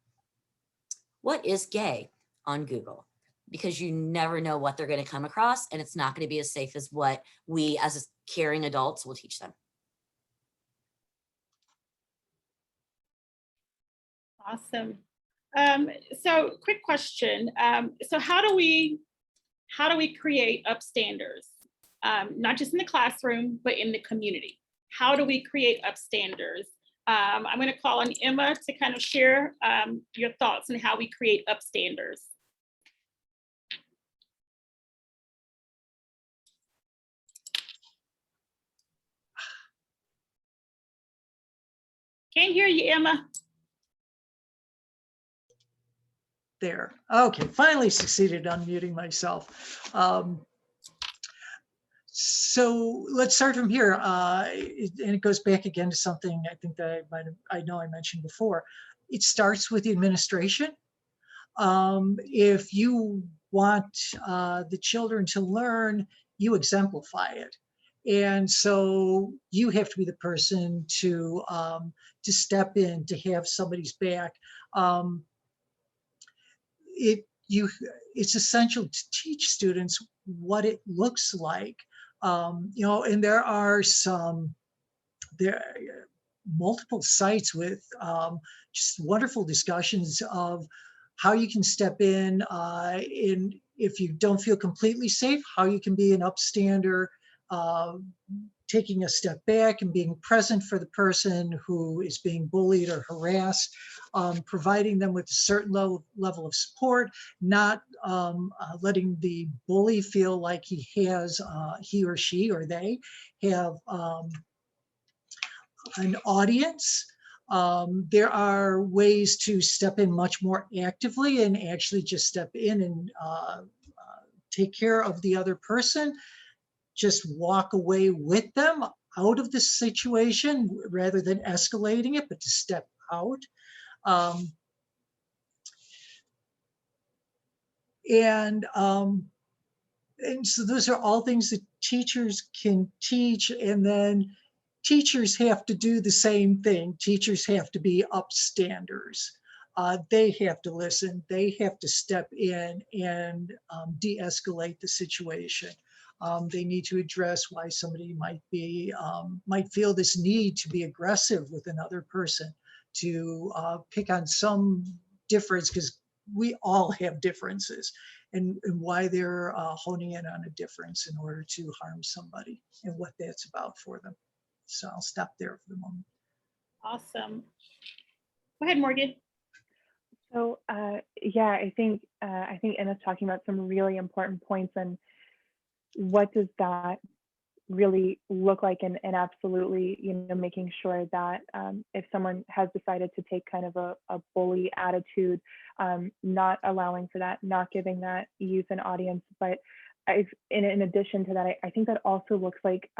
what is gay on Google? Because you never know what they're going to come across, and it's not going to be as safe as what we as caring adults will teach them. Awesome. So quick question. So how do we create upstanders? Not just in the classroom, but in the community. How do we create upstanders? I'm going to call on Emma to kind of share your thoughts on how we create upstanders. Can't hear you, Emma. There. Okay, finally succeeded unmuting myself. So let's start from here. And it goes back again to something I think that I know I mentioned before. It starts with the administration. If you want the children to learn, you exemplify it. And so you have to be the person to step in, to have somebody's back. It's essential to teach students what it looks like. And there are multiple sites with just wonderful discussions of how you can step in if you don't feel completely safe, how you can be an upstander, taking a step back and being present for the person who is being bullied or harassed, providing them with a certain level of support, not letting the bully feel like he or she or they have an audience. There are ways to step in much more actively and actually just step in and take care of the other person. Just walk away with them out of the situation rather than escalating it, but to step out. And so those are all things that teachers can teach, and then teachers have to do the same thing. Teachers have to be upstanders. They have to listen. They have to step in and de-escalate the situation. They need to address why somebody might feel this need to be aggressive with another person, to pick on some difference, because we all have differences, and why they're honing in on a difference in order to harm somebody and what that's about for them. So I'll stop there for the moment. Awesome. Go ahead, Morgan. So yeah, I think Anna's talking about some really important points, and what does that really look like, and absolutely, you know, making sure that if someone has decided to take kind of a bully attitude, not allowing for that, not giving that youth an audience. But in addition to that, I think that also looks like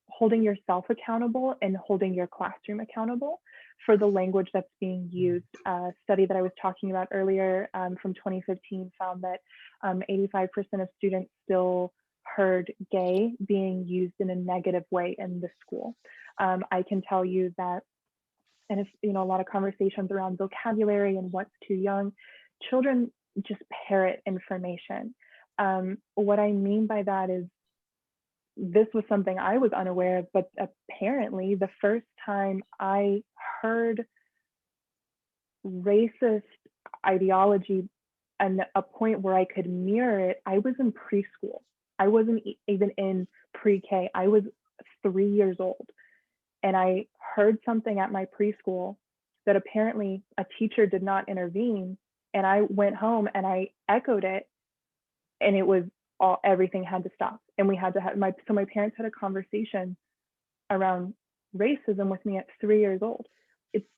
holding yourself accountable and holding your classroom accountable for the language that's being used. A study that I was talking about earlier from 2015 found that 85% of students still heard gay being used in a negative way in the school. I can tell you that, and it's, you know, a lot of conversations around vocabulary and what's too young. Children just parrot information. What I mean by that is, this was something I was unaware of, but apparently the first time I heard racist ideology and a point where I could mirror it, I was in preschool. I wasn't even in pre-K. I was 3 years old. And I heard something at my preschool that apparently a teacher did not intervene. And I went home and I echoed it, and it was everything had to stop. And we had to have my parents had a conversation around racism with me at 3 years old.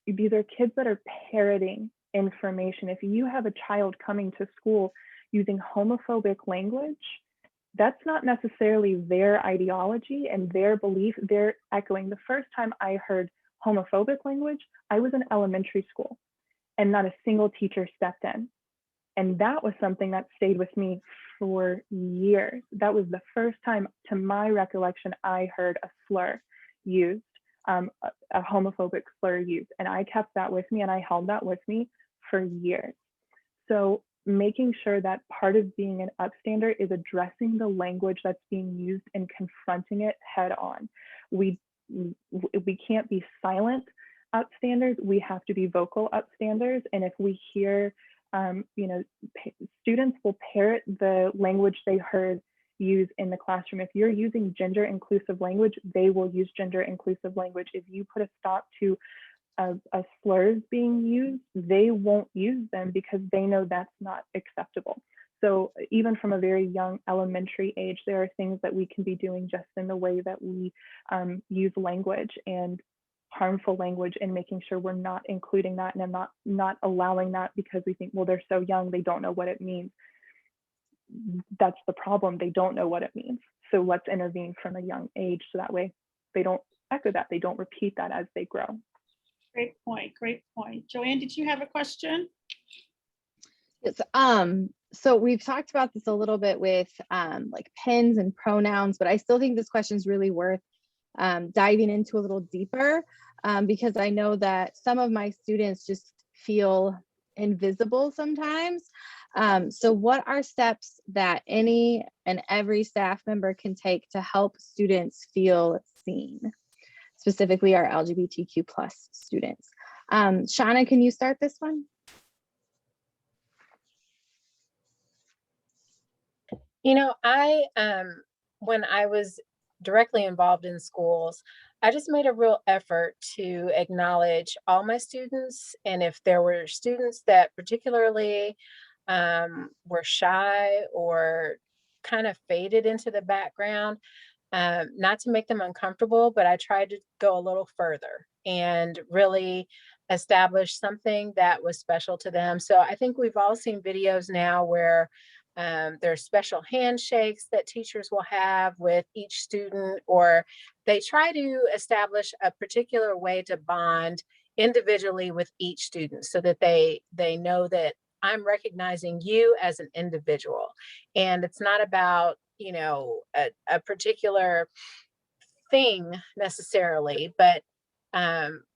These are kids that are parroting information. If you have a child coming to school using homophobic language, that's not necessarily their ideology and their belief. They're echoing. The first time I heard homophobic language, I was in elementary school, and not a single teacher stepped in. And that was something that stayed with me for years. That was the first time, to my recollection, I heard a slur used, a homophobic slur used. And I kept that with me, and I held that with me for years. So making sure that part of being an upstander is addressing the language that's being used and confronting it head on. We can't be silent upstanders. We have to be vocal upstanders. And if we hear, you know, students will parrot the language they heard used in the classroom. If you're using gender inclusive language, they will use gender inclusive language. If you put a stop to slurs being used, they won't use them because they know that's not acceptable. So even from a very young elementary age, there are things that we can be doing just in the way that we use language and harmful language, and making sure we're not including that and not allowing that because we think, well, they're so young, they don't know what it means. That's the problem. They don't know what it means. So let's intervene from a young age so that way they don't echo that, they don't repeat that as they grow. Great point. Great point. Joanne, did you have a question? Yes. So we've talked about this a little bit with like pins and pronouns, but I still think this question is really worth diving into a little deeper, because I know that some of my students just feel invisible sometimes. So what are steps that any and every staff member can take to help students feel seen? Specifically our LGBTQ plus students. Shauna, can you start this one? You know, when I was directly involved in schools, I just made a real effort to acknowledge all my students. And if there were students that particularly were shy or kind of faded into the background, not to make them uncomfortable, but I tried to go a little further and really establish something that was special to them. So I think we've all seen videos now where there's special handshakes that teachers will have with each student, or they try to establish a particular way to bond individually with each student so that they know that I'm recognizing you as an individual. And it's not about, you know, a particular thing necessarily, but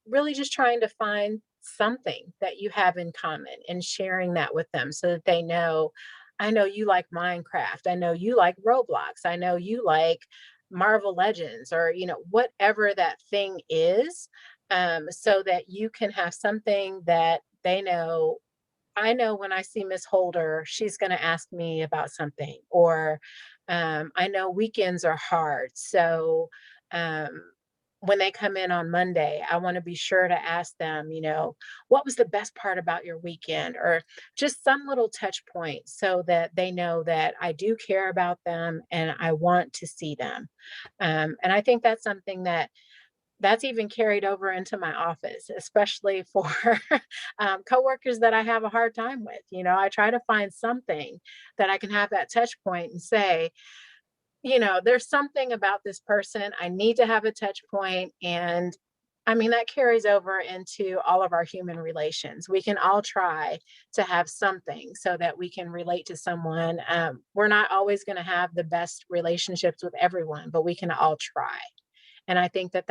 really just trying to find something that you have in common and sharing that with them so that they know, I know you like Minecraft, I know you like Roblox, I know you like Marvel Legends, or, you know, whatever that thing is, so that you can have something that they know I know when I see Miss Holder, she's going to ask me about something, or I know weekends are hard. So um, when they come in on Monday, I want to be sure to ask them, what was the best part about your weekend, or just some little touch point so that they know that I do care about them and I want to see them. And I think that's something that's even carried over into my office, especially for coworkers that I have a hard time with. I try to find something that I can have that touch point and say, there's something about this person. I need to have a touch point. And I mean, that carries over into all of our human relations. We can all try to have something so that we can relate to someone. We're not always going to have the best relationships with everyone, but we can all try. And I think that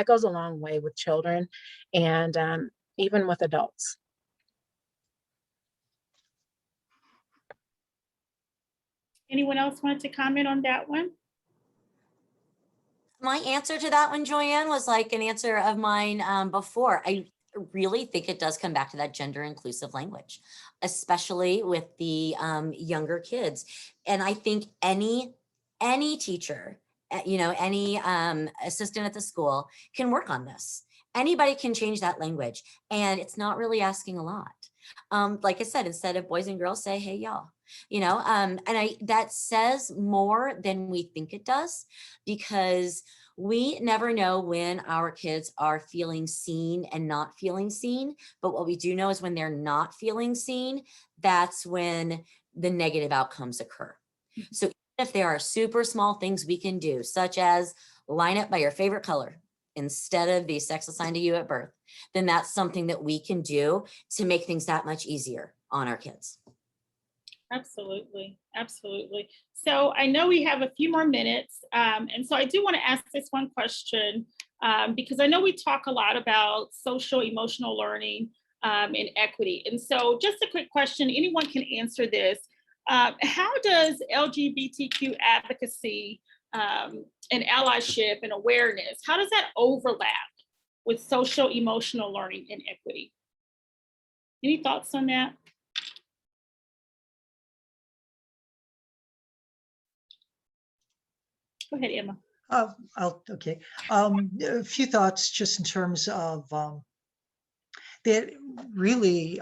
goes a long way with children and even with adults. Anyone else want to comment on that one? My answer to that one, Joanne, was like an answer of mine before. I really think it does come back to that gender inclusive language, especially with the younger kids. And I think any teacher, any assistant at the school can work on this. Anybody can change that language, and it's not really asking a lot. Like I said, instead of boys and girls, say, hey, y'all. And that says more than we think it does, because we never know when our kids are feeling seen and not feeling seen. But what we do know is when they're not feeling seen, that's when the negative outcomes occur. So even if there are super small things we can do, such as line up by your favorite color instead of the sex assigned to you at birth, then that's something that we can do to make things that much easier on our kids. Absolutely. Absolutely. So I know we have a few more minutes. And so I do want to ask this one question, because I know we talk a lot about social emotional learning and equity. And so just a quick question, anyone can answer this. How does LGBTQ advocacy and allyship and awareness, how does that overlap with social emotional learning and equity? Any thoughts on that? Go ahead, Emma. Okay. A few thoughts just in terms of that really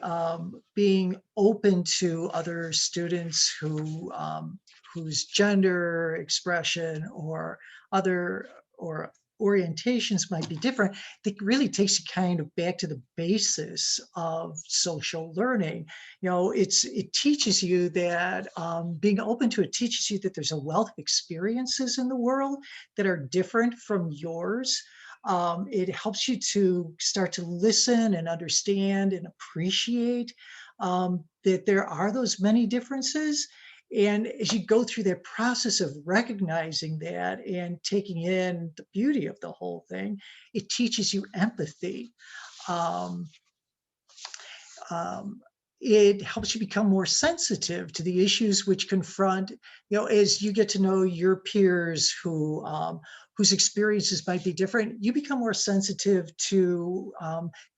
being open to other students whose gender expression or orientations might be different. It really takes you kind of back to the basis of social learning. It teaches you that being open to it teaches you that there's a wealth of experiences in the world that are different from yours. It helps you to start to listen and understand and appreciate that there are those many differences. And as you go through that process of recognizing that and taking in the beauty of the whole thing, it teaches you empathy. It helps you become more sensitive to the issues which confront, as you get to know your peers whose experiences might be different, you become more sensitive to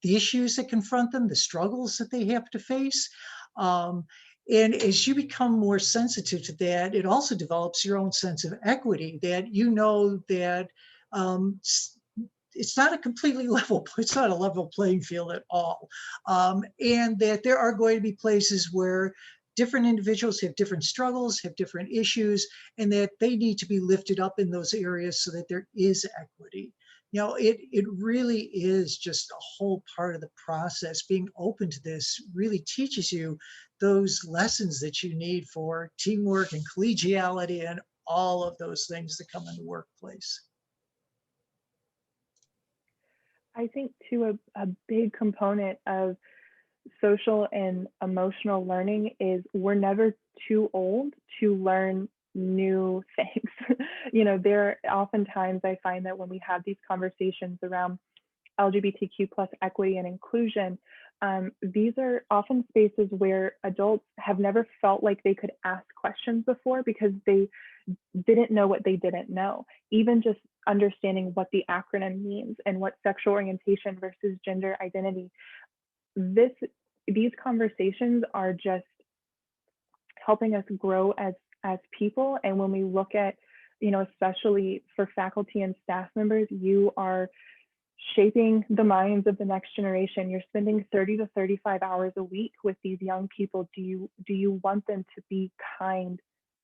the issues that confront them, the struggles that they have to face. And as you become more sensitive to that, it also develops your own sense of equity, that that it's not it's not a level playing field at all. And that there are going to be places where different individuals have different struggles, have different issues, and that they need to be lifted up in those areas so that there is equity. It really is just a whole part of the process. Being open to this really teaches you those lessons that you need for teamwork and collegiality and all of those things that come in the workplace. I think too, a big component of social and emotional learning is we're never too old to learn new things. There oftentimes I find that when we have these conversations around LGBTQ plus equity and inclusion, these are often spaces where adults have never felt like they could ask questions before because they didn't know what they didn't know. Even just understanding what the acronym means and what sexual orientation versus gender identity, this these conversations are just helping us grow as people. And when we look at, especially for faculty and staff members, you are shaping the minds of the next generation. You're spending 30 to 35 hours a week with these young people. Do you want them to be kind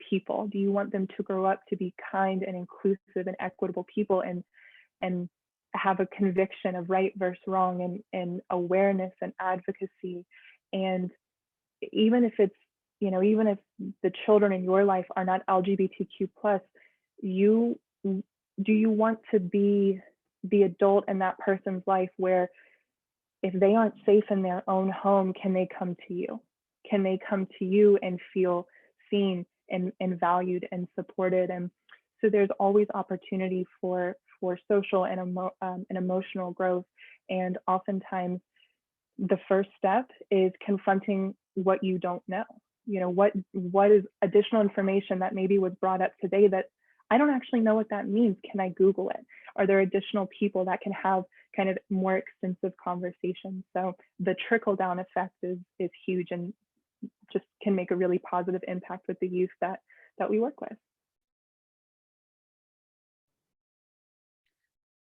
people? Do you want them to grow up to be kind and inclusive and equitable people, and have a conviction of right versus wrong, and awareness and advocacy? And even if it's, even if the children in your life are not LGBTQ+, do you want to be the adult in that person's life where if they aren't safe in their own home, can they come to you? Can they come to you and feel seen and valued and supported? And so there's always opportunity for social and emotional growth. And oftentimes the first step is confronting what you don't know. What is additional information that maybe was brought up today that I don't actually know what that means? Can I Google it? Are there additional people that can have kind of more extensive conversations? So the trickle down effect is huge, and just can make a really positive impact with the youth that we work with.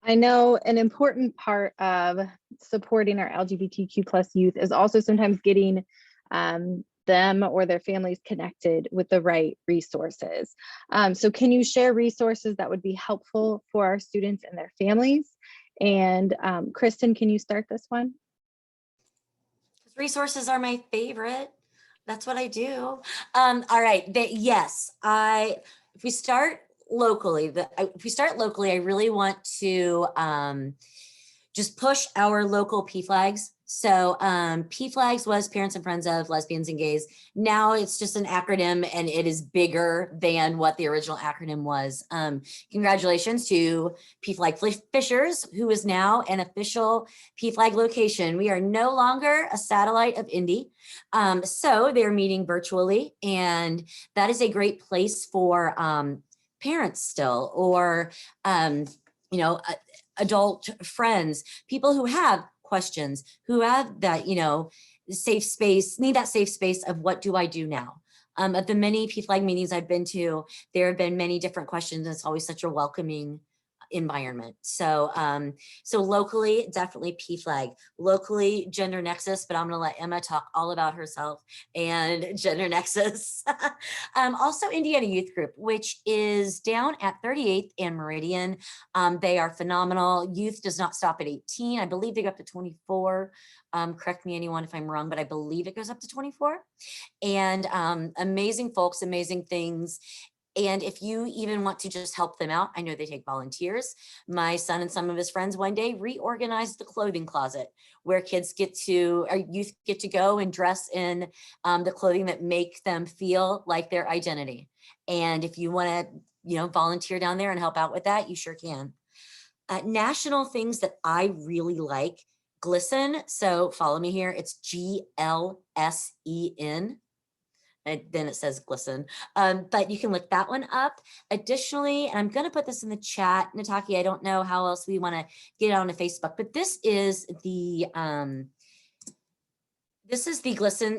I know an important part of supporting our LGBTQ+ youth is also sometimes getting them or their families connected with the right resources. So can you share resources that would be helpful for our students and their families? And Kristen, can you start this one? Resources are my favorite. That's what I do. All right. Yes, if we start locally, I really want to just push our local PFLAGs. So PFLAGs was Parents and Friends of Lesbians and Gays. Now it's just an acronym, and it is bigger than what the original acronym was. Congratulations to PFLAG Fishers, who is now an official PFLAG location. We are no longer a satellite of Indy. So they're meeting virtually, and that is a great place for parents still, or adult friends, people who have questions, who have that, safe space, need that safe space of what do I do now? At the many PFLAG meetings I've been to, there have been many different questions, and it's always such a welcoming environment. So so locally, definitely PFLAG. Locally, Gender Nexus, but I'm gonna let Emma talk all about herself and Gender Nexus. Also Indiana Youth Group, which is down at 38th and Meridian. They are phenomenal. Youth does not stop at 18. I believe they go up to 24. Correct me anyone if I'm wrong, but I believe it goes up to 24. And amazing folks, amazing things. And if you even want to just help them out, I know they take volunteers. My son and some of his friends one day reorganized the clothing closet where youth get to go and dress in the clothing that make them feel like their identity. And if you want to, volunteer down there and help out with that, you sure can. National things that I really like, GLSEN. So follow me here. It's GLSEN. And then it says GLSEN, but you can look that one up. Additionally, and I'm going to put this in the chat, Nataki, I don't know how else we want to get it onto Facebook, but this is the GLSEN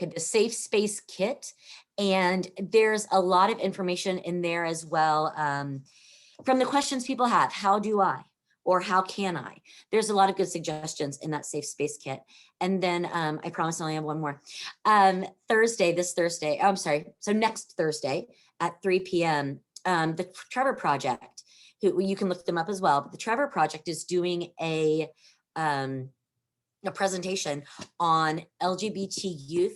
the Safe Space Kit, and there's a lot of information in there as well. From the questions people have, how do I? Or how can I? There's a lot of good suggestions in that Safe Space Kit. And then I promise I only have one more. So next Thursday at 3 p.m., the Trevor Project, who you can look them up as well, but the Trevor Project is doing a presentation on LGBTQ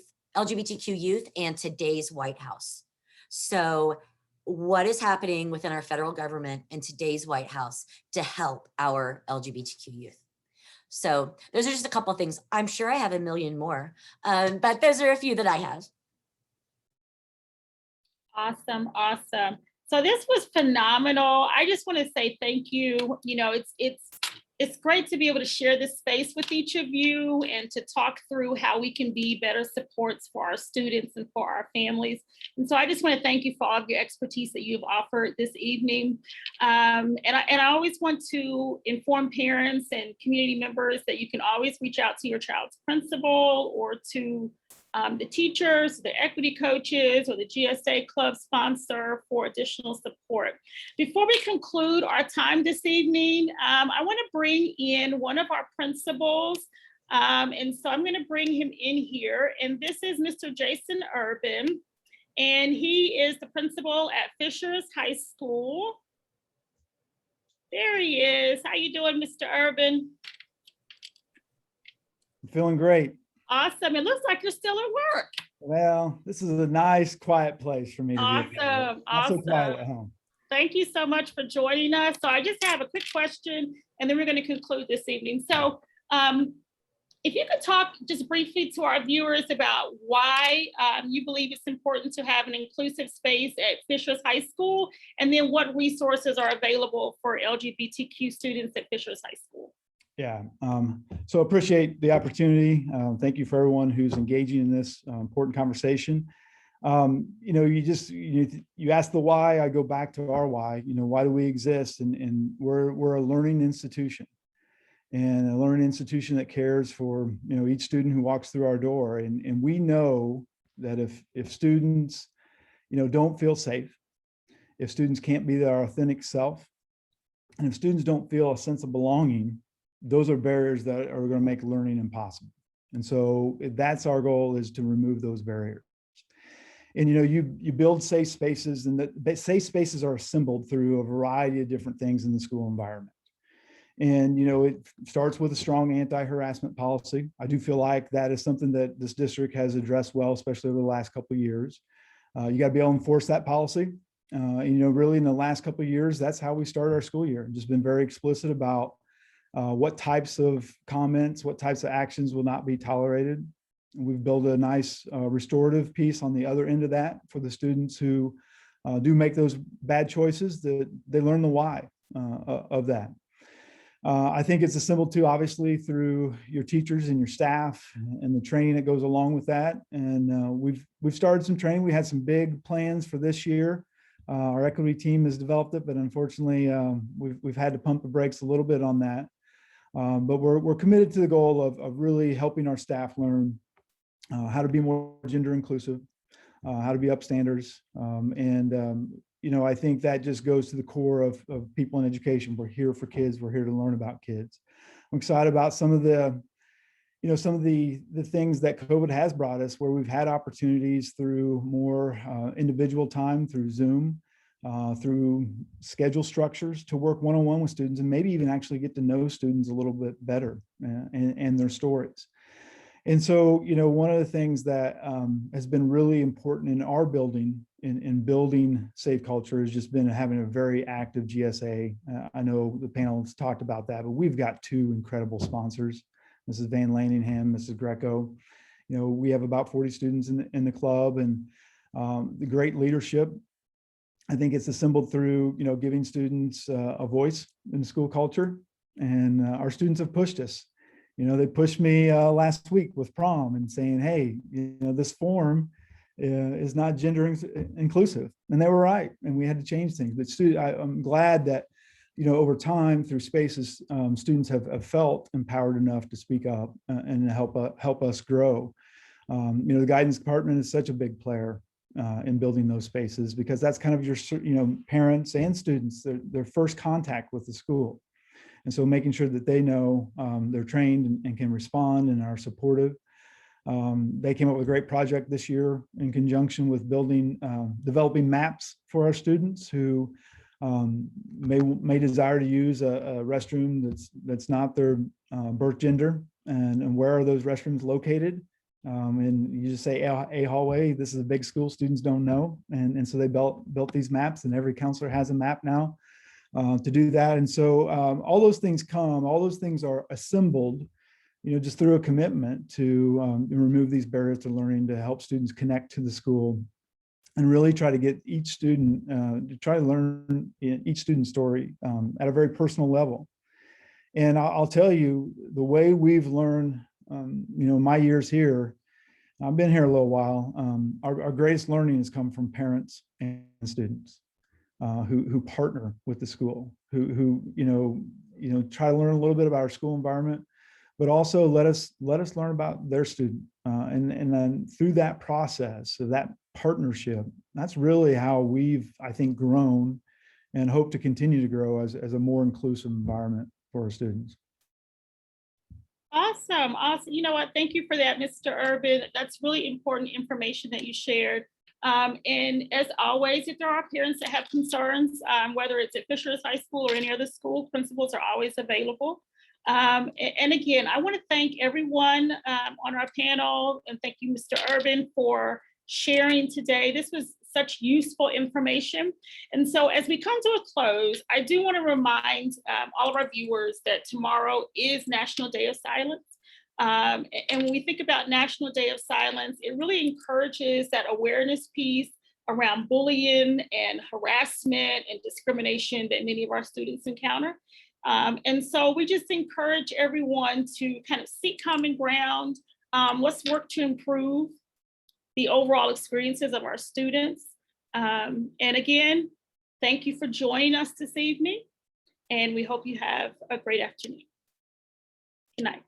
youth and today's White House. So what is happening within our federal government and today's White House to help our LGBTQ youth. So those are just a couple of things. I'm sure I have a million more, but those are a few that I have. Awesome, awesome. So this was phenomenal. I just want to say thank you. It's It's great to be able to share this space with each of you and to talk through how we can be better supports for our students and for our families. And so I just want to thank you for all of your expertise that you've offered this evening. And I always want to inform parents and community members that you can always reach out to your child's principal or to the teachers, the equity coaches, or the GSA club sponsor for additional support. Before we conclude our time this evening, I want to bring in one of our principals. And so I'm going to bring him in here. And this is Mr. Jason Urban. And he is the principal at Fishers High School. There he is. How you doing, Mr. Urban? I'm feeling great. Awesome. It looks like you're still at work. Well, this is a nice, quiet place for me to be. Awesome. Not so quiet at Awesome. home. Thank you so much for joining us. So I just have a quick question, and then we're going to conclude this evening. So if you could talk just briefly to our viewers about why you believe it's important to have an inclusive space at Fishers High School, and then what resources are available for LGBTQ students at Fishers High School. Yeah, so appreciate the opportunity. Thank you for everyone who's engaging in this important conversation. You know, you ask the why, I go back to our why. You know, why do we exist? And we're a learning institution, and a learning institution that cares for, you know, each student who walks through our door. And we know that if students, you know, don't feel safe, if students can't be their authentic self, and if students don't feel a sense of belonging, those are barriers that are going to make learning impossible. And so that's our goal, is to remove those barriers. And, you know, you build safe spaces, and the safe spaces are assembled through a variety of different things in the school environment. And, you know, it starts with a strong anti-harassment policy. I do feel like that is something that this district has addressed well, especially over the last couple of years. You got to be able to enforce that policy. And, you know, really in the last couple of years, that's how we started our school year. Just been very explicit about what types of comments, what types of actions will not be tolerated. And we've built a nice restorative piece on the other end of that for the students who do make those bad choices, that they learn the why of that. I think it's assembled too, obviously, through your teachers and your staff and the training that goes along with that. And we've started some training. We had some big plans for this year. Our equity team has developed it, but unfortunately, we've had to pump the brakes a little bit on that. But we're committed to the goal of really helping our staff learn how to be more gender inclusive, how to be upstanders. You know, I think that just goes to the core of people in education. We're here for kids. We're here to learn about kids. I'm excited about some of the, you know, some of the things that COVID has brought us, where we've had opportunities through more individual time, through Zoom, through schedule structures, to work one-on-one with students, and maybe even actually get to know students a little bit better and their stories. And so, you know, one of the things that has been really important in our building, in building safe culture, has just been having a very active GSA. I know the panel has talked about that, but we've got two incredible sponsors, Mrs. Van Laningham, Mrs. Greco. You know, we have about 40 students in the club, and the great leadership. I think it's assembled through, you know, giving students a voice in school culture, and our students have pushed us. You know, they pushed me last week with prom and saying, hey, you know, this form is not gender inclusive. And they were right. And we had to change things. But I'm glad that, you know, over time, through spaces, students have felt empowered enough to speak up and help us grow. You know, the guidance department is such a big player in building those spaces, because that's kind of your, you know, parents and students, their first contact with the school. And so making sure that they know they're trained and can respond and are supportive. They came up with a great project this year in conjunction with developing maps for our students who may desire to use a restroom that's not their birth gender, and where are those restrooms located. And you just say a hallway. This is a big school, students don't know. And so they built these maps, and every counselor has a map now to do that. And so all those things are assembled, you know, just through a commitment to remove these barriers to learning, to help students connect to the school, and really try to get each student to try to learn each student's story at a very personal level. And I'll tell you, the way we've learned, my years here, I've been here a little while, our greatest learning has come from parents and students who partner with the school, who try to learn a little bit about our school environment, but also let us learn about their student. And then through that process, so that partnership, that's really how we've, I think, grown and hope to continue to grow as a more inclusive environment for our students. Awesome. Awesome. You know what? Thank you for that, Mr. Urban. That's really important information that you shared. And as always, if there are parents that have concerns, whether it's at Fishers High School or any other school, principals are always available. And again, I want to thank everyone on our panel, and thank you, Mr. Urban, for sharing today. This was such useful information. And so as we come to a close, I do want to remind all of our viewers that tomorrow is National Day of Silence. And when we think about National Day of Silence, it really encourages that awareness piece around bullying and harassment and discrimination that many of our students encounter. And so we just encourage everyone to kind of seek common ground. Let's work to improve the overall experiences of our students. And again, thank you for joining us this evening, and we hope you have a great afternoon. Good night.